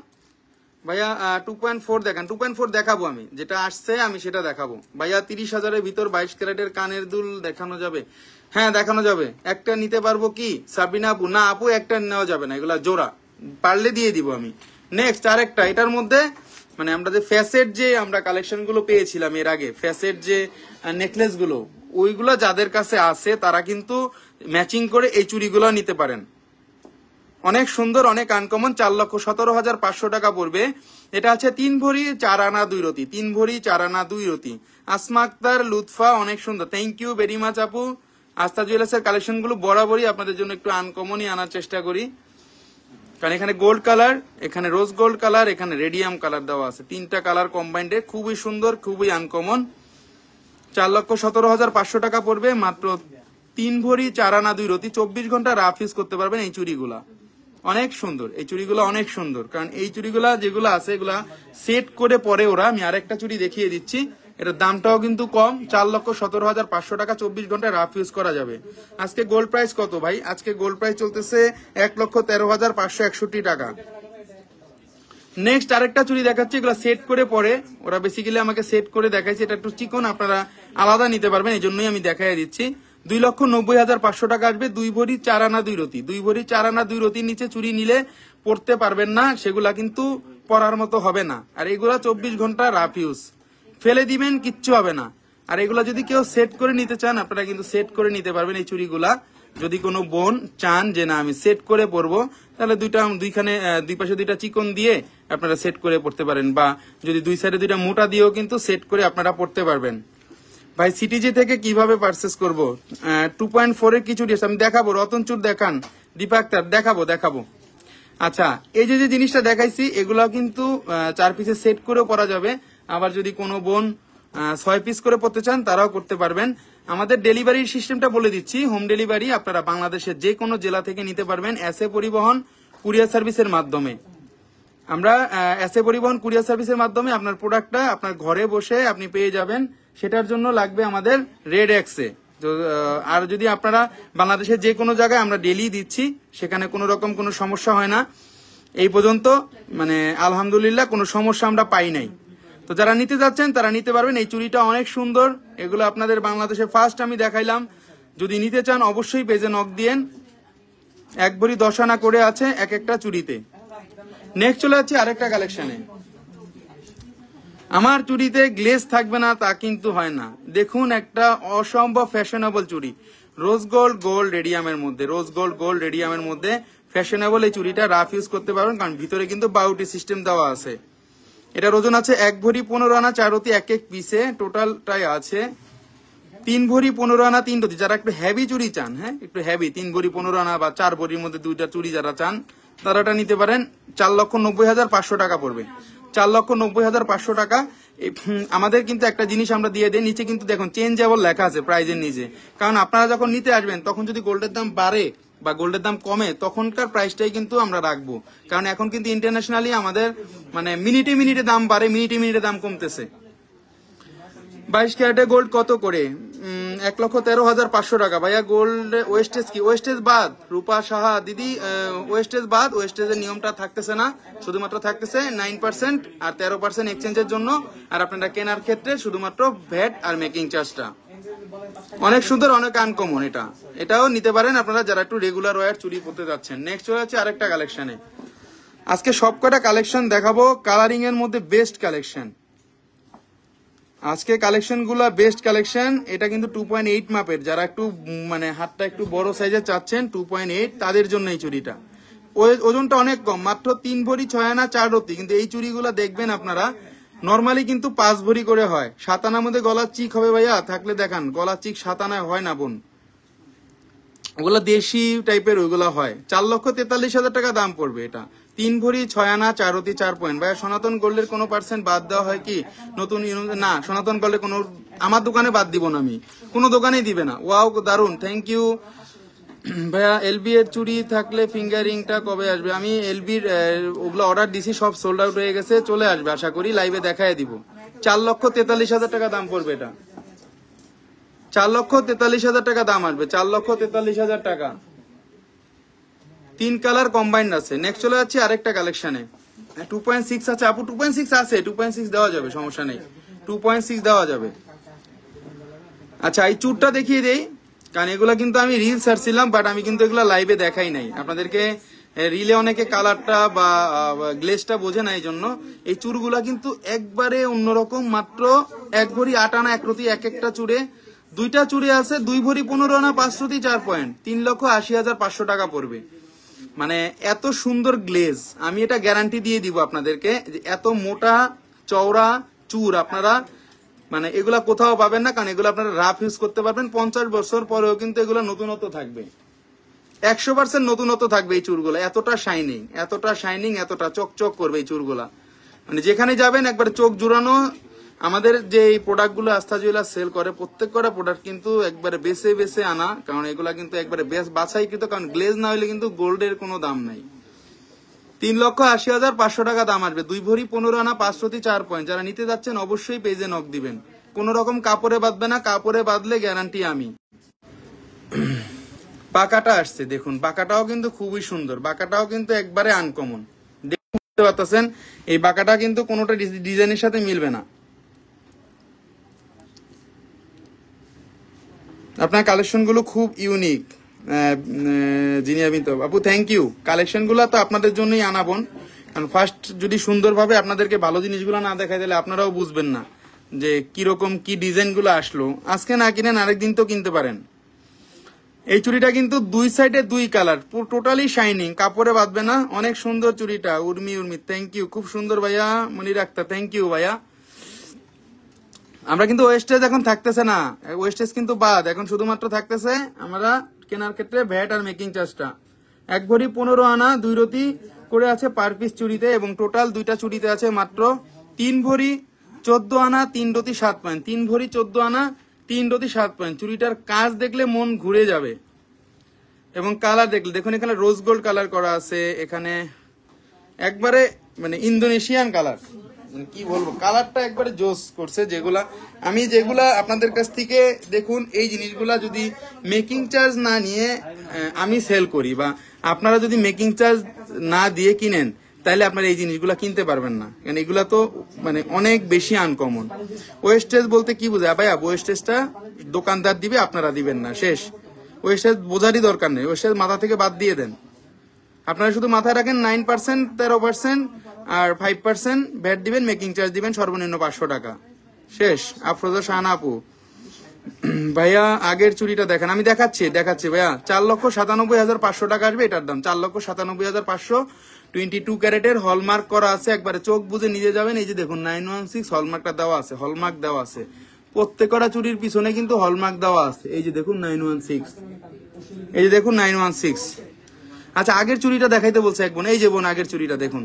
ভাইয়া 2.4 দেখান। 2.4 দেখাবো, আমি যেটা আসছে আমি সেটা দেখাবো। ভাইয়া 30,000-এর ভিতর 22 ক্যারেটের কানের দুল দেখানো যাবে? হ্যাঁ দেখানো যাবে। একটা নিতে পারবো কি সাবিনা আপু? না আপু, একটা নেওয়া যাবে না, এগুলা জোড়া, পারলে দিয়ে দিব আমি। নেক্সট আরেকটা, এটার মধ্যে মানে আমরা যে ফ্যাসেট যে আমরা কালেকশন গুলো পেয়েছিলাম এর আগে, ফ্যাসেট যে নেকলেস গুলো, ওইগুলো যাদের কাছে আছে তারা কিন্তু ম্যাচিং করে এই চুড়িগুলো নিতে পারেন। অনেক সুন্দর, অনেক আনকমন। 4,17,500 টাকা পড়বে। এটা আছে 3 ভরি 4 আনা 2 রতি, 3 ভরি 4 আনা 2 রতি। আসমা আক্তার, লুৎফা, অনেক সুন্দর, থ্যাংক ইউ ভেরি মাচ আপু। আস্থা জুয়েলার্সের কালেকশন গুলো বরাবরই আপনাদের জন্য একটু আনকমনই আনার চেষ্টা করি, কারণ এখানে গোল্ড কালার, এখানে রোজ গোল্ড কালার, এখানে রেডিয়াম কালার দেওয়া আছে, 3টা কালার কম্বাইন্ডে, খুবই সুন্দর, খুবই আনকমন। 4,17,500 টাকা পড়বে, মাত্র 3 ভরি 4 আনা 2 রতি, 24 ঘন্টা রাফ ইউজ করতে পারবেন এই চুড়িগুলা। অনেক সুন্দর এই চুড়িগুলো, অনেক সুন্দর, কারণ এই চুড়িগুলা যেগুলো আছে এগুলা সেট করে পরে ওরা। আমি আরেকটা চুড়ি দেখিয়ে দিচ্ছি, এটার দামটাও কিন্তু কম, 4,17,500 টাকা, 24 ঘন্টা রাফ ইউজ করা যাবে। আজকে গোল্ড প্রাইস কত ভাই? আজকে গোল্ড প্রাইস চলতেছে 1,13,561 টাকা। নেক্সট আরেকটা চুড়ি দেখাচ্ছি, এগুলো সেট করে পরে, ওরা বেসিক্যালি আমাকে সেট করে দেখাইছে, এটা একটু চিকন, আপনারা আলাদা নিতে পারবেন, এই জন্যই আমি দেখাই দিচ্ছি। 2,90,500 টাকা আসবে, 2 ভরি 4 আনা 2 রতি। 2 ভরি 4 আনা 2 রতির নিচে চুড়ি নিলে পড়তে পারবেন না, সেগুলা কিন্তু পরার মতো হবে না। আর এগুলা 24 ঘন্টা রাফ ইউজ, ফেলে দিবেন কিচ্ছু হবে না। আর এগুলা যদি কেউ সেট করে নিতে চান, আপনারা কিন্তু সেট করে নিতে পারবেন এই চুড়িগুলা। যদি কোনো বোন চান যে না আমি সেট করে পরবো, তাহলে দুই পাশে দুইটা চিকন দিয়ে আপনারা সেট করে পড়তে পারেন, বা যদি দুই সাইডে দুইটা মোটা দিয়েও কিন্তু সেট করে আপনারা পড়তে পারবেন। ভাই সিটিজি থেকে কিভাবে পারচেস করবো? 2.4 এর কিছু ডিস আমি দেখাবো, রতন চুর দেখান, দীপাক্তার দেখাবো। আচ্ছা, এই যে জিনিসটা দেখাইছি, এগুলা কিন্তু 4 পিসে সেট করেও পরা যাবে। আবার যদি কোনো বোন 6 পিস করে পড়তে চান, তারাও করতে পারবেন। আমাদের ডেলিভারির সিস্টেমটা বলে দিচ্ছি, হোম ডেলিভারি আপনারা বাংলাদেশের যে কোনো জেলা থেকে নিতে পারবেন এসএ পরিবহন কুরিয়ার সার্ভিসের মাধ্যমে। আমরা এসএ পরিবহন কুরিয়ার সার্ভিসের মাধ্যমে আপনার প্রোডাক্টটা আপনার ঘরে বসে আপনি পেয়ে যাবেন। সেটার জন্য লাগবে আমাদের রেড এক্সে। আর যদি আপনারা বাংলাদেশের যে কোনো জায়গায় আমরা ডেলি দিচ্ছি, সেখানে কোনো রকম কোনো সমস্যা হয় না এই পর্যন্ত, মানে আলহামদুলিল্লাহ কোনো সমস্যা আমরা পাই নাই। তো যারা নিতে যাচ্ছেন তারা নিতে পারবেন। এই চুড়িটা অনেক সুন্দর, এগুলো আপনাদের বাংলাদেশে ফার্স্ট আমি দেখাইলাম। যদি নিতে চান অবশ্যই পেজে নক দিয়েন। 1 ভরি 10 আনা করে আছে এক একটা চুড়িতে। নেক্সট চলে যাচ্ছে আরেকটা কালেকশনে। আমার চুড়িতে গ্লেজ থাকবে না তা কিন্তু হয় না। দেখুন একটা অসম্ভব ফ্যাশনেবল চুড়ি, রোজ গোল্ড রেডিয়ামের মধ্যে, ফ্যাশনেবল এই চুড়িটা রাফ ইউজ করতে পারবেন, কারণ ভিতরে কিন্তু বাউটি সিস্টেম দেওয়া আছে। এটার ওজন আছে 1 ভরি 15 আনা 4 রতি, এক পিসে টোটালটাই আছে 3 ভরি 15 আনা 3 রতি। যারা একটু হেভি চুড়ি চান, হ্যাঁ একটু হেভি, 3 ভরি 15 আনা বা 4 ভরির মধ্যে দুইটা চুড়ি যারা চান, তারা এটা নিতে পারেন। 4,90,500 টাকা পড়বে, 4,90,500 টাকা। আমাদের কিন্তু একটা জিনিস আমরা দিয়ে দেই, নিচে কিন্তু দেখুন চেঞ্জেবল লেখা আছে প্রাইজের নিচে, কারণ আপনারা যখন নিতে আসবেন তখন যদি গোল্ডের দাম বাড়ে বা গোল্ডের দাম কমে, তখনকার প্রাইসটাই কিন্তু আমরা রাখবো। কারণ এখন কিন্তু ইন্টারন্যাশনালি আমাদের মানে মিনিটে দাম বাড়ে, মিনিটে দাম কমতেছে। 22 ক্যারেটে গোল্ড কত করে? 1,13,500 টাকা। ভাইয়া গোল্ড ওয়েস্টেজ কি? ওয়েস্টেজ বাদ, রূপা সাহা দিদি, ওয়েস্টেজ বাদ। ওয়েস্টেজের নিয়মটা থাকতেছে না, শুধুমাত্র থাকতেছে 9% আর 13% এক্সচেঞ্জের জন্য। আর আপনারা কেনার ক্ষেত্রে শুধুমাত্র ভ্যাট আর মেকিং চার্জটা। অনেক সুন্দর, অনেক আনকমন, এটাও নিতে পারেন আপনারা যারা একটু রেগুলার ওয়্যার চুরি পড়তে যাচ্ছেন। নেক্সট চলে যাচ্ছে আরেকটা কালেকশনে। আজকে সবকটা কালেকশন দেখাবো, কালারিং এর মধ্যে বেস্ট কালেকশন। আজকে কালেকশন গুলা বেস্ট কালেকশন। এটা কিন্তু 2.8 মাপের, যারা একটু মানে হাতটা একটু বড় সাইজের চাচ্ছেন 2.8, তাদের জন্য এই চুড়িটা। ওজনটা অনেক কম, মাত্র 3 ভরি 6 আনা 4 রতি। কিন্তু এই চুড়িগুলা দেখবেন আপনারা নর্মালি কিন্তু 5 ভরি করে হয়। 7 আনার মধ্যে গলার চিক হবে ভাইয়া, থাকলে দেখান। গলার চিক 7 আনায় হয় না বোন, ওগুলা দেশি টাইপের ওইগুলা হয়। 4,43,000 টাকা দাম পড়বে এটা। 3 ভরি 6 আনা 4 রতি 4 পয়েন্ট। ভাইয়া সনাতন গোল্ডের কোনো পার্সেন্ট বাদ দেওয়া হয় কি? নতুন না, সনাতন গোল্ডের কোনো, আমার দোকানে বাদ দিব না আমি, কোনো দোকানেই দিবে না। ওয়াও দারুন, থ্যাংক ইউ ভাইয়া। এলবি এর চুড়ি থাকলে ফিঙ্গারিংটা কবে আসবে? আমি এলবির ওগুলো অর্ডার দিছি, সব সোল্ড আউট হয়ে গেছে, চলে আসবে আশা করি, লাইভে দেখায় দিব। 4,43,000 টাকা দাম পড়বে এটা, 4,43,000 টাকা দাম আসবে, 4,43,000 টাকা। 3 কালার কম্বাইন্ড আছে। নেক্সট চলে যাচ্ছে আরেকটা কালেকশনে। 2.6 আছে আপু, 2.6 আছে, 2.6 দেওয়া যাবে, সমস্যা নেই, 2.6 দেওয়া যাবে। আচ্ছা এই চুরটা দেখিয়ে দেই, কারণ এগুলা কিন্তু আমি রিল ছাড়ছিলাম, বাট আমি কিন্তু এগুলা লাইভে দেখাই নাই আপনাদেরকে। রিলে অনেকে কালারটা বা গ্লেজটা বোঝে না, এই জন্য এই চুরগুলা কিন্তু একবারে অন্যরকম। মাত্র 1 ভরি 8 আনা 1 রতি, এক একটা চুরে দুইটা চুড়ি আছে। 2 ভরি 15 আনা 5 রতি 4 পয়েন্ট, 3,80,500 টাকা পড়বে। মানে এত সুন্দর গ্লেজ, আমি এটা গ্যারান্টি দিয়ে দিব আপনাদেরকে, এত মোটা চওড়া চুর আপনারা মানে এগুলা কোথাও পাবেন না, কারণ এগুলো আপনারা রাফ ইউজ করতে পারবেন। 50 বছর পরেও কিন্তু এগুলো নতুনত্ব থাকবে, 100% নতুনত্ব থাকবে এই চুরগুলো। এতটা শাইনিং, এতটা চকচক করবে এই চুরগুলা, মানে যেখানে যাবেন একবার চোখ জুড়ানো। আমাদের যে এই প্রোডাক্ট গুলো আস্থা জুয়েলার্স সেল করে, প্রত্যেক কটা প্রোডাক্ট কিন্তু একবারে বেছে আনা, কারণ এগুলা কিন্তু একবারে বাছাইকৃত, কারণ গ্লেজ না হইলে কিন্তু গোল্ডের কোনো দাম নাই। 3,80,500 টাকা দাম আসবে। 2 ভরি 15 আনা 5 রতি 4 পয়েন্ট। যারা নিতে যাচ্ছেন অবশ্যই পেজে নক দিবেন। কোনো রকম কাপড়ে বাঁধবে না, কাপড়ে বাঁধলে গ্যারান্টি আমি। বাঁকাটা আসছে দেখুন, বাঁকাটাও কিন্তু খুবই সুন্দর, বাঁকাটাও কিন্তু একবারে আনকমন। দেখতে পাচ্ছেন এই বাঁকাটা কিন্তু কোনোটা ডিজাইনের সাথে মিলবে না। আপনার কালেকশন গুলো খুব ইউনিক জিনিয়া বিন্তু আপু, থ্যাংক ইউ। কালেকশন গুলো তো আপনাদের জন্যই আনাবন, কারণ ফার্স্ট যদি সুন্দরভাবে আপনাদেরকে ভালো জিনিসগুলো না দেখাই দিলে আপনারাও বুঝবেন না যে কিরকম কি ডিজাইন গুলো আসলো। আজকে না কিনেন আরেকদিন তো কিনতে পারেন। এই চুড়িটা কিন্তু দুই সাইডে দুই কালার, টোটালি শাইনিং, কাপড়ে বাঁধবে না, অনেক সুন্দর চুড়িটা। উর্মি থ্যাংক ইউ, খুব সুন্দর ভাইয়া। মনির আক্তার থ্যাংক ইউ ভাইয়া। আমরা কিন্তু ওয়েস্টেজ এখন থাকতেছে না, ওয়েস্টেজ কিন্তু বাদ, এখন শুধুমাত্র থাকতেছে আমরা কেনার ক্ষেত্রে ভ্যাট আর মেকিং চার্জটা। 1 ভরি 15 আনা 2 রতি করে আছে পার পিস চুড়িতে, এবং টোটাল দুইটা চুড়িতে আছে মাত্র 3 ভরি 14 আনা 3 রতি 7 পয়েন্ট। 3 ভরি 14 আনা 3 রতি 7 পয়েন্ট। চুড়িটার কাজ দেখলে মন ঘুরে যাবে, এবং কালার দেখলে দেখুন এখানে রোজ গোল্ড কালার করা আছে, এখানে একবারে মানে ইন্দোনেশিয়ান কালার, কি বলবো কালারটা একবারে জোস করছে। যেগুলা আপনাদের কাছ থেকে দেখুন, এই জিনিসগুলা যদি মেকিং চার্জ না নিয়ে আমি সেল করি, বা আপনারা যদি মেকিং চার্জ না দিয়ে কিনেন, তাহলে আপনারা এই জিনিসগুলা কিনতে পারবেন না, কারণ এগুলা তো মানে অনেক বেশি আনকমন। ওয়েস্টেজ বলতে কি বোঝায় ভাইয়া? ওয়েস্টেজটা দোকানদার দিবে, আপনারা দিবেন না, শেষ। ওয়েস্টেজ বোঝারই দরকার নেই, ওয়েস্টেজ মাথা থেকে বাদ দিয়ে দেন। আপনারা শুধু মাথায় রাখেন 9%, 13% আর 5% ভ্যাট দিবেন, মেকিং চার্জ দিবেন সর্বনিম্ন 500 টাকা, শেষ। আফরোজা শাহানা আপু, ভাইয়া আগের চুড়িটা দেখেন, আমি দেখাচ্ছি ভাইয়া। 4,97,500 টাকা আসবে এটার দাম, 4,97,500। 22 ক্যারেটের হলমার্ক করা আছে, একবারে চোখ বুঝে নিয়ে যাবেন। এই যে দেখুন 916 হলমার্কটা দেওয়া আছে, হলমার্ক দেওয়া আছে প্রত্যেকটা চুড়ির পিছনে কিন্তু হলমার্ক দেওয়া আছে। এই যে দেখুন 916, এই যে দেখুন 916। আচ্ছা আগের চুড়িটা দেখাইতে বলছে এক বোন, এই যে বোন আগের চুড়িটা দেখুন।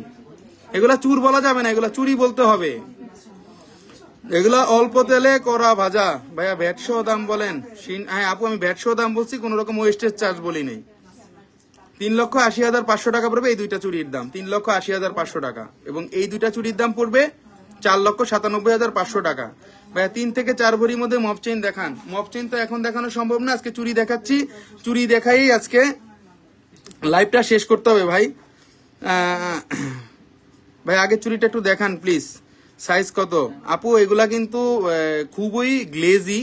এগুলা চুর বলা যাবে না, এগুলা চুড়ি বলতে হবে। এগুলা অল্প তেলে করা ভাজা। ভাইয়া ভ্যাট সহ দাম বলেন। হ্যাঁ আপু আমি ভ্যাট সহ দাম বলছি, কোন রকম ওয়েস্টেজ চার্জ বলি নেই। 3,80,500 টাকা পড়বে এই দুইটা চুড়ির দাম, 3,80,500 টাকা। এবং এই দুইটা চুড়ির দাম পড়বে 4,97,500 টাকা। ভাইয়া 3 থেকে 4 ভরির মধ্যে মপ চেইন দেখান। মপ চেইন তো এখন দেখানো সম্ভব না, আজকে চুড়ি দেখাচ্ছি। চুড়ি দেখাই আজকে লাইভটা শেষ করতে হবে ভাই। ভাই আগের চুড়িটা একটু দেখান প্লিজ, সাইজ কত? আপু এগুলা কিন্তু খুবই গ্লেজি,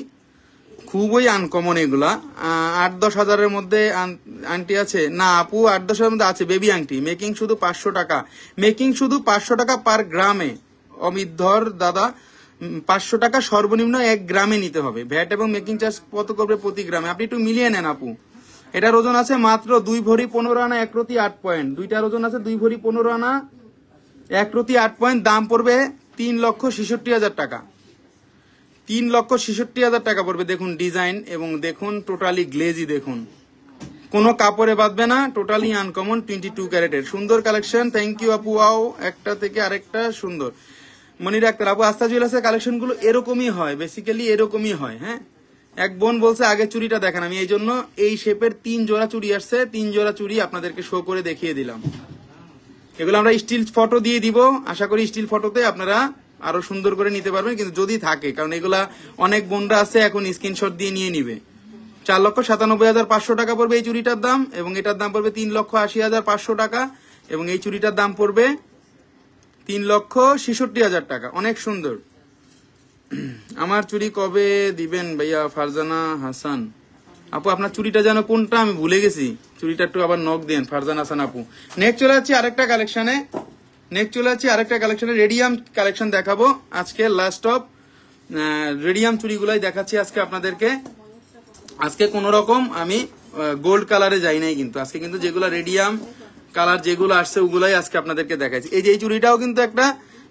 খুবই আনকমন। এগুলা 8-10 হাজারের মধ্যে আংটি আছে না আপু? 8-10 হাজারের মধ্যে আছে বেবি আংটি। মেকিং শুধু 500 টাকা, মেকিং শুধু 500 টাকা পার গ্রামে। অমিত ধর দাদা 500 টাকা সর্বনিম্ন 1 গ্রামে নিতে হবে। ভ্যাট এবং মেকিং চার্জ কত করবে প্রতি গ্রামে? আপনি একটু মিলিয়ে নেন আপু। এটার ওজন আছে মাত্র 2 ভরি 15 আনা 1 রতি 8 পয়েন্ট। দুইটার ওজন আছে 2 ভরি 15 আনা 1 রতি 8 পয়েন্ট। দাম পড়বে 3,66,000 টাকা, 3,66,000 টাকা পড়বে। দেখুন ডিজাইন এবং দেখুন টোটালি গ্লেজি, দেখুন কোনো কাপড়ে বাঁধবে না, টোটালি আনকমন 22 ক্যারেটের সুন্দর কালেকশন। থ্যাংক ইউ আপু। আও একটা থেকে আরেকটা সুন্দর। মনির আক্তার আপু আস্থা জুয়েলার্সের কালেকশন গুলো এরকমই হয়, বেসিক্যালি এরকমই হয়। হ্যাঁ এক বোন বলছে আগে চুড়িটা দেখেন, আমি এই জন্য এই শেপের 3 জোড়া চুড়ি আসছে, 3 জোড়া চুড়ি আপনাদেরকে শো করে দেখিয়ে দিলাম। এগুলো আমরা স্টিল ফটো দিয়ে দিব, আশা করি স্টিল ফটোতে আপনারা আরো সুন্দর করে নিতে পারবেন, কিন্তু যদি থাকে, কারণ এগুলা অনেক বোনরা আছে এখন স্ক্রিনশট দিয়ে নিয়ে নিবে। 4,97,500 টাকা পড়বে এই চুড়িটার দাম, এবং এটার দাম পড়বে 3,80,500 টাকা, এবং এই চুড়িটার দাম পড়বে 3,66,000 টাকা। অনেক সুন্দর। আমার চুড়ি কবে দিবেন ভাইয়া? ফারজানা হাসান আপু আপনার চুড়িটা যেন কোনটা আমি ভুলে গেছি, চুড়িটা একটু আবার নক দেন ফারজানা হাসান আপু। নেক্সট চলে যাচ্ছি আরেকটা কালেকশনে, রেডিয়াম কালেকশন দেখাবো আজকে। লাস্ট অফ রেডিয়াম চুড়িগুলাই দেখাচ্ছি আজকে আপনাদেরকে। আজকে কোন রকম আমি গোল্ড কালারে যাই নাই, কিন্তু আজকে কিন্তু যেগুলো রেডিয়াম কালার যেগুলো আসছে ওগুলাই আজকে আপনাদেরকে দেখাচ্ছি। এই যে এই চুড়িটাও কিন্তু একটা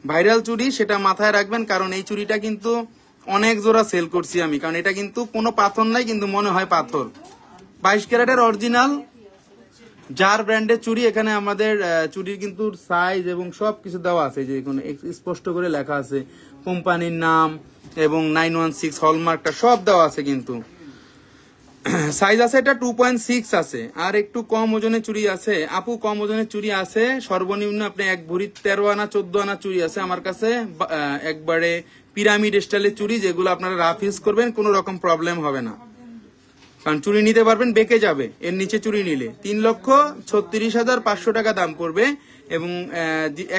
ভাইরাল চুড়ি, সেটা মাথায় রাখবেন, কারণ এই চুড়িটা কিন্তু অনেক জোড়া সেল করছি আমি, কারণ এটা কিন্তু কোনো পাথর নাই, কিন্তু মনে হয় পাথর। 22 ক্যারেটের অরিজিনাল জার ব্র্যান্ডের চুড়ি। এখানে আমাদের চুড়ির কিন্তু সাইজ এবং সবকিছু দেওয়া আছে, যে কোনো স্পষ্ট করে লেখা আছে কোম্পানির নাম এবং 916 হলমার্কটা সব দেওয়া আছে। কিন্তু সাইজ আছে এটা 2.6 আছে। আর একটু কম ওজনের চুড়ি আছে আপু, কম ওজনের চুড়ি আছে সর্বনিম্ন আপনি 1 ভরি 13 আনা 14 আনা চুড়ি আছে আমার কাছে, একবারে পিরামিড স্টাইলের চুড়ি, যেগুলো আপনারা রাফ ইউজ করবেন কোনো রকম প্রবলেম হবে না, কারণ চুড়ি নিতে পারবেন, বেঁকে যাবে এর নিচে চুড়ি নিলে। 3,36,500 টাকা দাম পড়বে এবং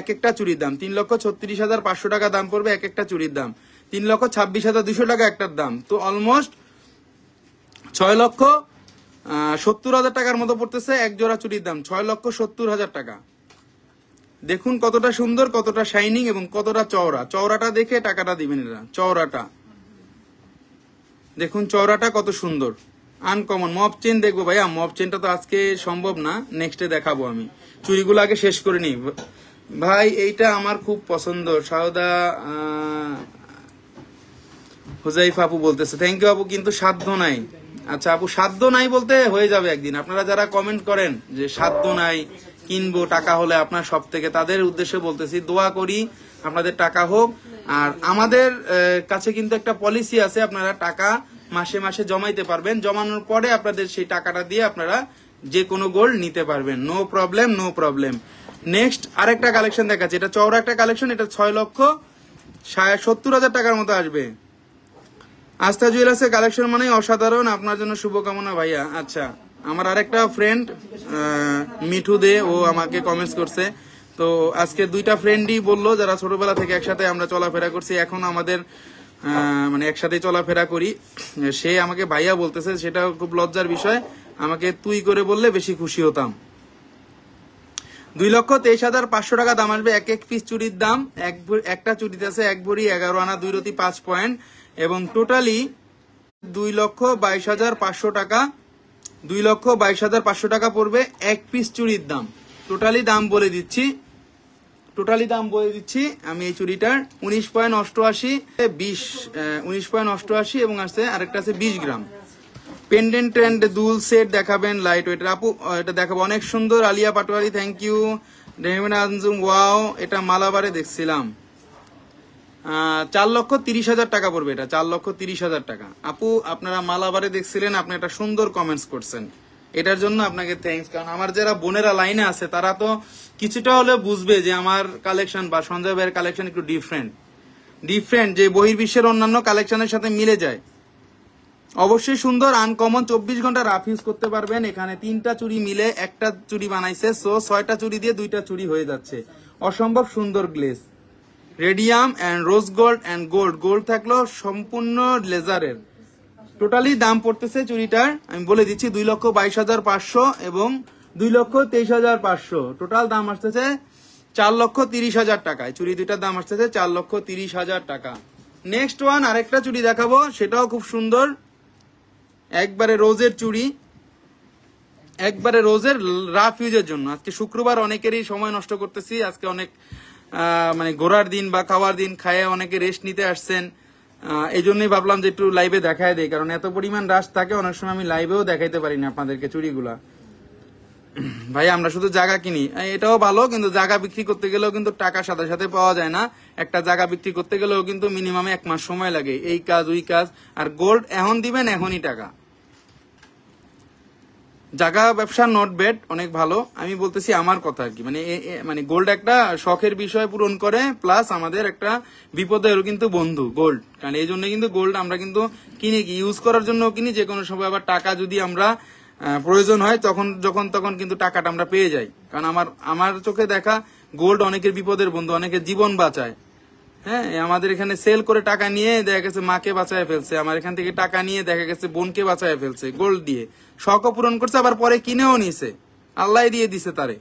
এক একটা চুড়ির দাম 3,36,500 টাকা দাম পড়বে, এক একটা চুড়ির দাম 3,26,200 টাকা একটার দাম, তো অলমোস্ট 6,70,000 টাকার মতো পড়তেছে এক জোড়া চুড়ির দাম, 6,70,000 টাকা। দেখুন কতটা সুন্দর, কতটা শাইনিং এবং কতটা চওড়া, চওড়াটা দেখে টাকাটা দিবেন। এরা চওড়াটা দেখুন, চওড়াটা কত সুন্দর, আনকমন। মব চেন দেখবো ভাইয়া, মব চেনটা তো আজকে সম্ভব না, নেক্সটে দেখাবো। আমি চুড়িগুলো আগে শেষ করে নিই ভাই। এইটা আমার খুব পছন্দ, সাউদা হুজাইফা আপু বলতেছে, থ্যাংক ইউ আপু, কিন্তু সাধ্য নাই। আচ্ছা আপু, সাধ্য নাই বলতে হয়ে যাবে একদিন। আপনারা যারা কমেন্ট করেন যে সাধ্য নাই, কিনবো টাকা হলে আপনার সব থেকে, তাদের উদ্দেশ্যে বলতেছি দোয়া করি আপনাদের টাকা হোক। আর আমাদের কাছে কিন্তু একটা পলিসি আছে, আপনারা টাকা মাসে মাসে জমাইতে পারবেন, জমানোর পরে আপনাদের সেই টাকাটা দিয়ে আপনারা যে কোনো গোল্ড নিতে পারবেন, no problem, no problem. Next আরেকটা কালেকশন দেখাচ্ছে, এটা চওড়া একটা কালেকশন, এটা 6,70,000 টাকার মতো আসবে। আস্থা জুয়েলার্সের কালেকশন মানে অসাধারণ, আপনার জন্য শুভকামনা ভাইয়া। আচ্ছা, আমার আরেকটা ফ্রেন্ড মিঠু দে, ও আমাকে কমেন্টস করছে। তো আজকে দুইটা ফ্রেন্ডই বললো যারা ছোটবেলা থেকে একসাথে আমরা চলাফেরা করছি, এখন আমাদের মানে একসাথে চলাফেরা করি, সে আমাকে ভাইয়া বলতেছে, সেটা খুব লজ্জার বিষয়। আমাকে তুই করে বললে বেশি খুশি হতাম। 2,23,500 টাকা দাম আসবে এক এক পিস চুড়ির দাম। একটা চুড়িতে আছে 1 ভরি 11 আনা 2 রতি 5 পয়েন্ট এবং টোটালি 2,22,500 টাকা, 2,22,500 টাকা পড়বে এক পিস চুড়ির দাম। টোটালি দাম বলে দিচ্ছি আমি এই চুড়িটার 19.88, 19.88 এবং আছে আরেকটা আছে 20 গ্রাম। পেন্ডেন্ট এন্ড দুল সেট দেখাবেন লাইট ওয়েট আপু, এটা দেখাবো, অনেক সুন্দর। Alia Patwari thank you. Rehman Anjum wow, এটা মালাবারে দেখছিলাম, 4,30,000 টাকা পড়বে এটা, 4,30,000 টাকা। আপু আপনারা মালাবারে দেখছিলেন, আপনি একটা সুন্দর কমেন্টস করছেন, এটার জন্য আপনাকে থ্যাঙ্কস। কারণ আমার যারা বোনেরা লাইনে আছে তারা তো কিছুটা হলে বুঝবে যে আমার কালেকশন বা সঞ্জয় ভাইয়ের কালেকশন একটু ডিফারেন্ট, যে বহির্বিশ্বের অন্যান্য কালেকশনের সাথে মিলে যায়। অবশ্যই সুন্দর, আনকমন, 24 ঘন্টা রাফ ইউজ করতে পারবেন। এখানে 3টা চুড়ি মিলে একটা চুড়ি বানাইছে, সো 6টা চুড়ি দিয়ে 2টা চুড়ি হয়ে যাচ্ছে। অসম্ভব সুন্দর glaze, radium and rose gold and gold থাকলো সম্পূর্ণ লেজারের। টোটালি দাম পড়তেছে চুড়িটার আমি বলে দিচ্ছি 2,22,500 এবং 2,23,500, টোটাল দাম আসতেছে 4,30,000 টাকায়। চুড়ি দুইটার দাম আসতেছে 4,30,000 টাকা। নেক্সট ওয়ান আরেকটা চুড়ি দেখাবো, সেটাও খুব সুন্দর, একবারে রোজের চুড়ি, একবারে রোজের রাফ ইউজের জন্য। আজকে শুক্রবার, অনেকেরই সময় নষ্ট করতেছি, আজকে অনেক মানে ঘোরার দিন বা খাওয়ার দিন, খায় অনেকে রেস্ট নিতে আসছেন, এই জন্যই ভাবলাম যে একটু লাইভে দেখায় দেয়, কারণ এত পরিমাণ রাশ থাকে অনেক সময় আমি লাইভেও দেখাইতে পারি না আপনাদেরকে চুড়িগুলা। ভাই আমরা শুধু জায়গা কিনি, এটাও ভালো, কিন্তু জায়গা বিক্রি করতে গেলেও কিন্তু টাকা সাথে সাথে পাওয়া যায় না। একটা জায়গা বিক্রি করতে গেলেও কিন্তু মিনিমাম 1 মাস সময় লাগে, এই কাজ ওই কাজ। আর গোল্ড এখন দিবেন এখনই টাকা। জায়গা ব্যবসা নট ব্যাড, অনেক ভালো। আমি বলতেছি আমার কথা আর কি, মানে গোল্ড একটা শখের বিষয় পূরণ করে, প্লাস আমাদের একটা বিপদেরও কিন্তু বন্ধু গোল্ড। কারণ এই জন্য কিন্তু গোল্ড আমরা কিন্তু কিনি, কি ইউজ করার জন্য কিনি, যে কোনো সময় আবার টাকা যদি আমরা প্রয়োজন হয় তখন কিন্তু টাকাটা আমরা পেয়ে যাই। কারণ আমার চোখে দেখা গোল্ড অনেকের বিপদের বন্ধু, অনেকের জীবন বাঁচায়। হ্যাঁ, আমাদের এখানে সেল করে টাকা নিয়ে দেখা গেছে মাকে বাঁচায় ফেলছে, আমার এখান থেকে টাকা নিয়ে দেখা গেছে বোনকে বাঁচায় ফেলছে গোল্ড দিয়ে, শখও পূরণ করছে, আবার পরে কিনেও নিছে, আল্লাহ দিয়ে দিছে তারে।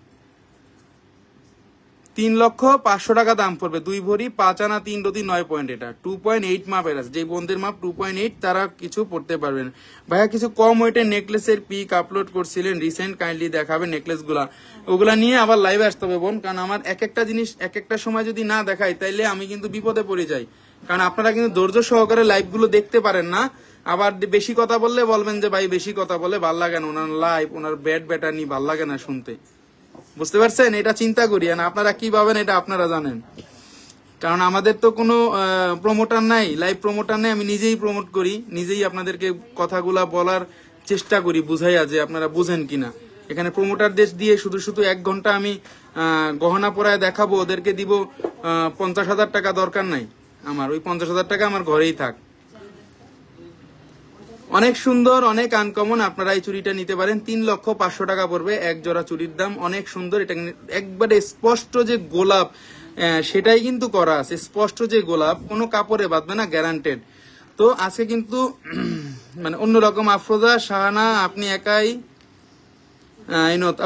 3,500,000 টাকা দাম পড়বে, 2 ভরি 5 আনা 3 রতি 9 পয়েন্ট। এটা 2.8 মাপের আছে, যে বোনদের মাপ 2.8 তারা কিছু পড়তে পারবেন। ভাইয়া কিছু কম ওয়েটের নেকলেসের পিক আপলোড করছিলেন রিসেন্ট, কাইন্ডলি দেখাবেন নেকলেস গুলা, ওগুলা নিয়ে আবার লাইভে আসতে হবে বোন, কারণ আমার এক একটা জিনিস এক একটা সময় যদি না দেখাই তাইলে আমি কিন্তু বিপদে পড়ে যাই। কারণ আপনারা কিন্তু ধৈর্য সহকারে লাইভ গুলো দেখতে পারেন না, আবার বেশি কথা বললে বলবেন যে ভাই বেশি কথা বলে ভাল লাগে না, ওনার লাইভ ওনার ব্যাটা নিয়ে ভাল লাগে না শুনতে, বুঝতে পারছেন? এটা চিন্তা করি, আর আপনারা কি ভাবেন এটা আপনারা জানেন। কারণ আমাদের তো কোনো প্রমোটার নাই, লাইভ প্রমোটার নাই, আমি নিজেই প্রমোট করি, নিজেই আপনাদেরকে কথাগুলা বলার চেষ্টা করি বুঝাইয়া যে আপনারা বুঝেন কিনা। এখানে প্রমোটারদের দিয়ে শুধু শুধু 1 ঘন্টা আমি গহনা পরায় দেখাবো, ওদেরকে দিব 50,000 টাকা, দরকার নাই আমার। ওই 50,000 টাকা আমার ঘরেই থাক। অনেক সুন্দর, অনেক আনকমন, আপনারা এই চুড়িটা নিতে পারেন। 3,500,000 টাকা পড়বে এক জোড়া চুড়ির দাম। অনেক সুন্দর, এটা একবারে স্পষ্ট যে গোলাপ সেটাই কিন্তু করা আছে, স্পষ্ট যে গোলাপ, কোনো কাপড়ে বাঁধবে না, গ্যারান্টেড। তো আজকে কিন্তু মানে অন্যরকম। আফরোজা শাহানা, আপনি একাই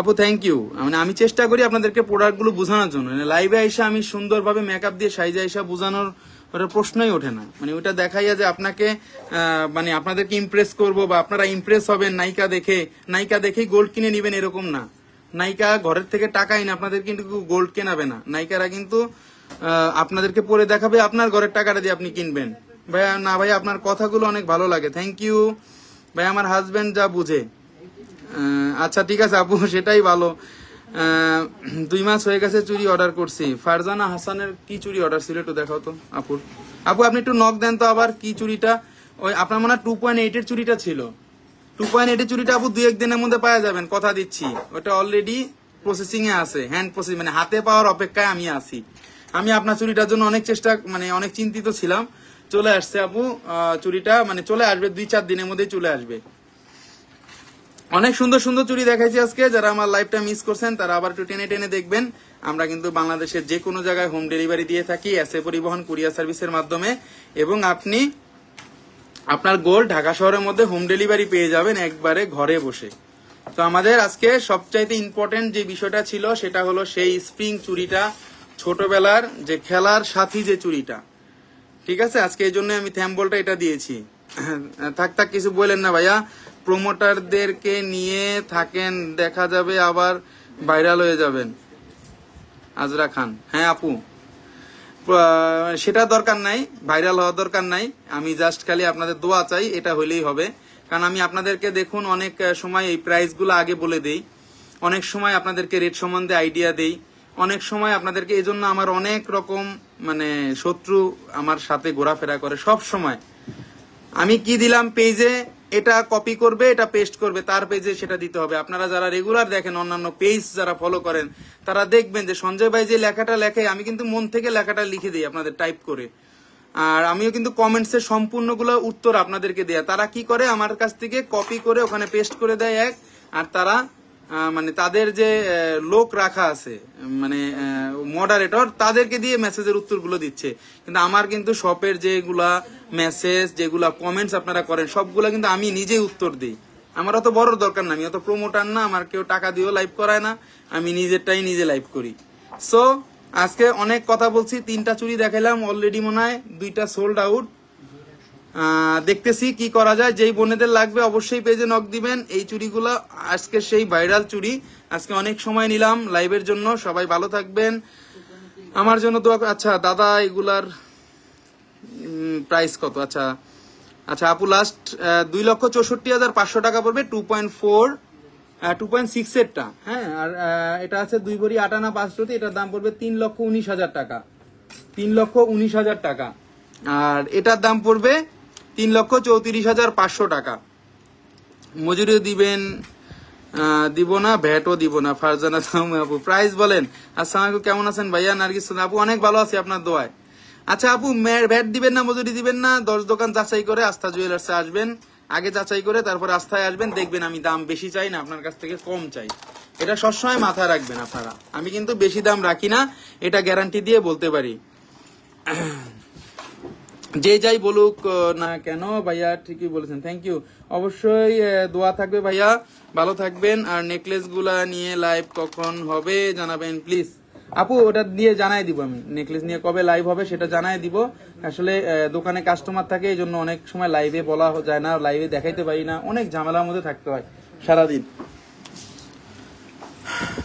আপু, থ্যাংক ইউ। মানে আমি চেষ্টা করি আপনাদেরকে প্রোডাক্টগুলো বোঝানোর জন্য। লাইভে আইসা আমি সুন্দরভাবে মেকআপ দিয়ে সাইজে আইসা বোঝানোর ওটা প্রশ্নই ওঠে না। মানে ওটা দেখাইয়া যে আপনাকে মানে আপনাদেরকে ইমপ্রেস করব বা আপনারা ইমপ্রেস হবেন নায়িকা দেখে, নায়িকা দেখেই গোল্ড কিনে নিবেন এরকম না। নায়িকা ঘরের থেকে টাকা এনে আপনাদের কিন্তু গোল্ড কেনাবে না। নায়িকারা কিন্তু আপনাদেরকে পরে দেখাবে, আপনার ঘরের টাকাটা দিয়ে আপনি কিনবেন। ভাইয়া না ভাই, আপনার কথাগুলো অনেক ভালো লাগে, থ্যাংক ইউ ভাই। আমার হাজবেন্ড যা বুঝে। আচ্ছা ঠিক আছে আপু, সেটাই ভালো। 2 মাস হয়ে গেছে চুরি অর্ডার করছি। ফারজানা হাসানের কি চুরি অর্ডার ছিল একটু দেখাও তো আপুর। আপু আপনি একটু নক দেন তো আবার, কি চুরিটা? ওই আপনার মনে হয় 2.8 এর চুরিটা ছিল। 2.8 এর চুরিটা আপু 2-1 দিনের মধ্যে পাওয়া যাবেন, কথা দিচ্ছি। ওটা অলরেডি প্রসেসিং এ আছে, হ্যান্ড প্রসেস, মানে হাতে পাওয়ার অপেক্ষায় আমি আছি। আমি আপনার চুরিটার জন্য অনেক চেষ্টা, মানে অনেক চিন্তিত ছিলাম। চলে আসছে আপু চুরিটা, মানে চলে আসবে 2-4 দিনের মধ্যেই চলে আসবে। অনেক সুন্দর সুন্দর চুড়ি দেখাইছি আজকে। যারা আমার লাইভটা মিস করছেন তারা আবার একটু টেনে টেনে দেখবেন। আমরা কিন্তু বাংলাদেশের যে কোনো জায়গায় হোম ডেলিভারি দিয়ে থাকি এসএ পরিবহন কুরিয়ার সার্ভিসের মাধ্যমে, এবং আপনি আপনার গোল্ড ঢাকা শহরের মধ্যে হোম ডেলিভারি পেয়ে যাবেন একবারে ঘরে বসে। তো আমাদের আজকে সবচাইতে ইম্পর্টেন্ট যে বিষয়টা ছিল সেটা হলো সেই স্প্রিং চুড়িটা, ছোটবেলার যে খেলার সাথী যে চুড়িটা। ঠিক আছে, আজকে এই জন্য আমি থ্যাম্বলটা এটা দিয়েছি। থাক থাক, কিছু বলেন না ভাইয়া। প্রমোটারদেরকে নিয়ে থাকেন, দেখা যাবে আবার ভাইরাল হয়ে যাবেন। আজরা খান, হ্যাঁ আপু, সেটা দরকার নাই, ভাইরাল হওয়ার দরকার নাই। আমি জাস্ট খালি আপনাদের দোয়া চাই, এটা হইলেই হবে। কারণ আমি আপনাদেরকে দেখুন অনেক সময় এই প্রাইসগুলো আগে বলে দেই, অনেক সময় আপনাদেরকে রেট সম্বন্ধে আইডিয়া দেই, অনেক সময় আপনাদেরকে, এই জন্য আমার অনেক রকম মানে শত্রু আমার সাথে ঘোরাফেরা করে সব সময়। আমি কি দিলাম পেজে, এটা কপি করবে, এটা পেস্ট করবে, তার পেজে সেটা দিতে হবে। আপনারা যারা রেগুলার দেখেন, অন্যান্য পেজ যারা ফলো করেন, তারা দেখবেন যে সঞ্জয় ভাই যে লেখাটা লেখে, আমি কিন্তু মন থেকে লেখাটা লিখে দিই আপনাদের টাইপ করে। আর আমিও কিন্তু কমেন্টসের সম্পূর্ণগুলো উত্তর আপনাদেরকে দেয়া। তারা কি করে, আমার কাছ থেকে কপি করে ওখানে পেস্ট করে দেয় এক, আর তারা মানে তাদের যে লোক রাখা আছে, মানে মডারেটর, তাদেরকে দিয়ে মেসেজের উত্তরগুলো দিচ্ছে। কিন্তু আমার কিন্তু শপের যেগুলা মেসেজ, যেগুলা কমেন্টস আপনারা করেন, সবগুলা কিন্তু আমি নিজেই উত্তর দিই। আমার অত বড় দরকার না, আমি অত প্রমোটার না, আমার কেউ টাকা দিয়েও লাইভ করায় না, আমি নিজেরটাই নিজে লাইভ করি। সো আজকে অনেক কথা বলছি, 3টা চুড়ি দেখাইলাম, অলরেডি মনে হয় 2টা সোল্ড আউট। দেখতেছি কি করা যায়। যেই বোনেদের লাগবে অবশ্যই পেজে নক দিবেন। এই চুড়িগুলো আজকে সেই ভাইরাল চুড়ি। আজকে অনেক সময় নিলাম লাইভের জন্য, সবাই ভালো থাকবেন, আমার জন্য দোয়া। আচ্ছা দাদা, এগুলার প্রাইস কত? আচ্ছা আচ্ছা আপু, লাস্ট 2,64,500 টাকা পড়বে 2.6 এরটা। হ্যাঁ, আর এটা আছে 2 ভরি 8 আনা 5 রতি, এটার দাম পড়বে 3,19,000 টাকা। 3,19,000 টাকা। আর এটার দাম পড়বে 3,34,500 টাকা। মজুরিও দিবেন, দিব না, ভ্যাটও দিব না। ফারজানা আপু, প্রাইস বলেন। আসসালামু আলাইকুম, কেমন আছেন ভাইয়া? নার্গিস আপু, অনেক ভালো আছি আপনার দোয়ায়। আচ্ছা আপু, ভ্যাট দিবেন না, মজুরি দিবেন না, 10 দোকান যাচাই করে আস্থা জুয়েলার্সে আসবেন, আগে যাচাই করে তারপরে আস্থায় আসবেন। দেখবেন আমি দাম বেশি চাই না, আপনার কাছ থেকে কম চাই। এটা সবসময় মাথায় রাখবেন আপনারা। আমি কিন্তু বেশি দাম রাখি না, এটা গ্যারান্টি দিয়ে বলতে পারি। যে যাই বলুক না কেন ভাইয়া, ঠিকই বলেছেন, থ্যাংক ইউ। অবশ্যই দোয়া থাকবে ভাইয়া, ভালো থাকবেন। আর নেকলেস গুলা নিয়ে লাইভ কখন হবে জানাবেন প্লিজ। আপু ওটা দিয়ে জানাই দিব, আমি নেকলেস নিয়ে কবে লাইভ হবে সেটা জানাই দিব। আসলে দোকানে কাস্টমার থাকে, এই জন্য অনেক সময় লাইভে বলা যায় না, লাইভে দেখাইতে পারি না, অনেক ঝামেলার মধ্যে থাকতে হয় সারাদিন।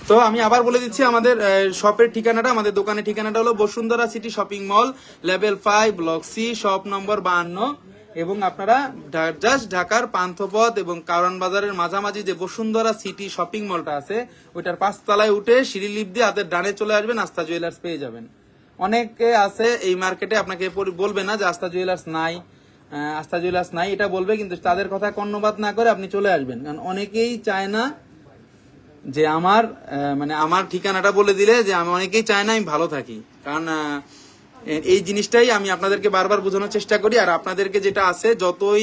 তো আমি আবার বলে দিচ্ছি, আমাদের শপের ঠিকানাটা, আমাদের দোকানের ঠিকানাটা হলো Bashundhara city shopping mall, level 5, block C, shop number 52। এবং আপনারা জাস্ট ঢাকার পান্থপথ এবং কারণ বাজারের মাঝামাঝি যে বসুন্ধরা সিটি শপিং মলটা আছে, ওইটার 5 তলায় উঠে সিঁড়ি লিফট দিয়ে হাতের ডানে চলে আসবেন, আস্থা জুয়েলার্স পেয়ে যাবেন। অনেকে আছে এই মার্কেটে, আপনাকে বলবে না যে আস্থা জুয়েলার্স নাই, আস্থা জুয়েলার্স নাই এটা বলবে, কিন্তু তাদের কথা কর্ণপাত না করে আপনি চলে আসবেন। কারণ অনেকেই চায় না যে আমার মানে আমার ঠিকানাটা বলে দিলে যে আমি, অনেকেই চায় না আমি ভালো থাকি। কারণ এই জিনিসটাই আমি আপনাদেরকে বারবার বোঝানোর চেষ্টা করি। আর আপনাদেরকে যেটা আছে যতই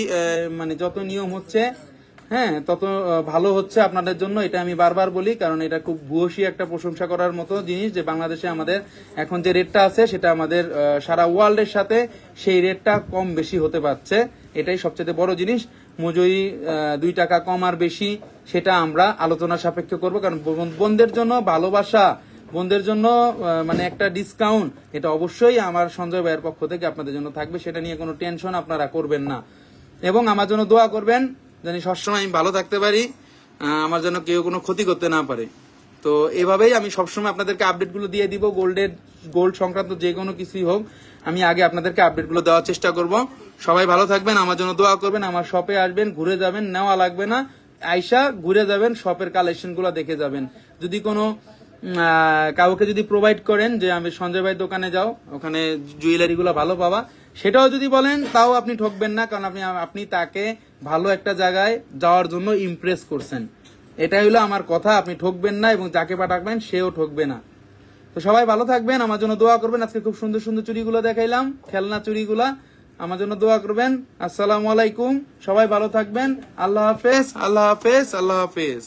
মানে যত নিয়ম হচ্ছে, হ্যাঁ, তত ভালো হচ্ছে আপনাদের জন্য, এটা আমি বারবার বলি। কারণ এটা খুব ভূয়সী একটা প্রশংসা করার মতো জিনিস যে বাংলাদেশে আমাদের এখন যে রেটটা আছে সেটা আমাদের সারা ওয়ার্ল্ডের সাথে সেই রেটটা কম বেশি হতে পারছে, এটাই সবচেয়ে বড় জিনিস। মজুরি 2 টাকা কম আর বেশি সেটা আমরা আলোচনা সাপেক্ষে করব। কারণ বোনদের জন্য ভালোবাসা, বোনদের জন্য মানে একটা ডিসকাউন্ট, এটা অবশ্যই আমার সঞ্জয় ভাইয়ের পক্ষ থেকে আপনাদের জন্য থাকবে, সেটা নিয়ে কোনো টেনশন আপনারা করবেন না। এবং আমার জন্য দোয়া করবেন জানি সবসময় আমি ভালো থাকতে পারি, আমার জন্য কেউ কোনো ক্ষতি করতে না পারে। তো এভাবেই আমি সবসময় আপনাদেরকে আপডেটগুলো দিয়ে দিব। গোল্ড সংক্রান্ত যে কোনো কিছুই হোক, আমি আগে আপনাদেরকে আপডেটগুলো দেওয়ার চেষ্টা করব। সবাই ভালো থাকবেন, আমার জন্য দোয়া করবেন, আমার শপে আসবেন, ঘুরে যাবেন, নেওয়া লাগবে না, আইসা ঘুরে যাবেন, শপের কালেকশনগুলো দেখে যাবেন। যদি কোনো কাউকে যদি প্রোভাইড করেন যে আমি সঞ্জয় ভাই দোকানে যাও, ওখানে জুয়েলারি গুলো ভালো পাবা, সেটাও যদি বলেন তাও আপনি ঠকবেন না। কারণ আপনি তাকে ভালো একটা জায়গায় যাওয়ার জন্য ইমপ্রেস করছেন, এটাই হলো আমার কথা। আপনি ঠকবেন না এবং যাকে পাঠাবেন সেও ঠকবে না। তো সবাই ভালো থাকবেন, আমার জন্য দোয়া করবেন। আজকে খুব সুন্দর সুন্দর চুড়িগুলো দেখাইলাম, খেলনা চুড়িগুলা, আমার জন্য দোয়া করবেন। আসসালামু আলাইকুম, সবাই ভালো থাকবেন। আল্লাহ হাফেজ, আল্লাহ হাফেজ, আল্লাহ হাফেজ।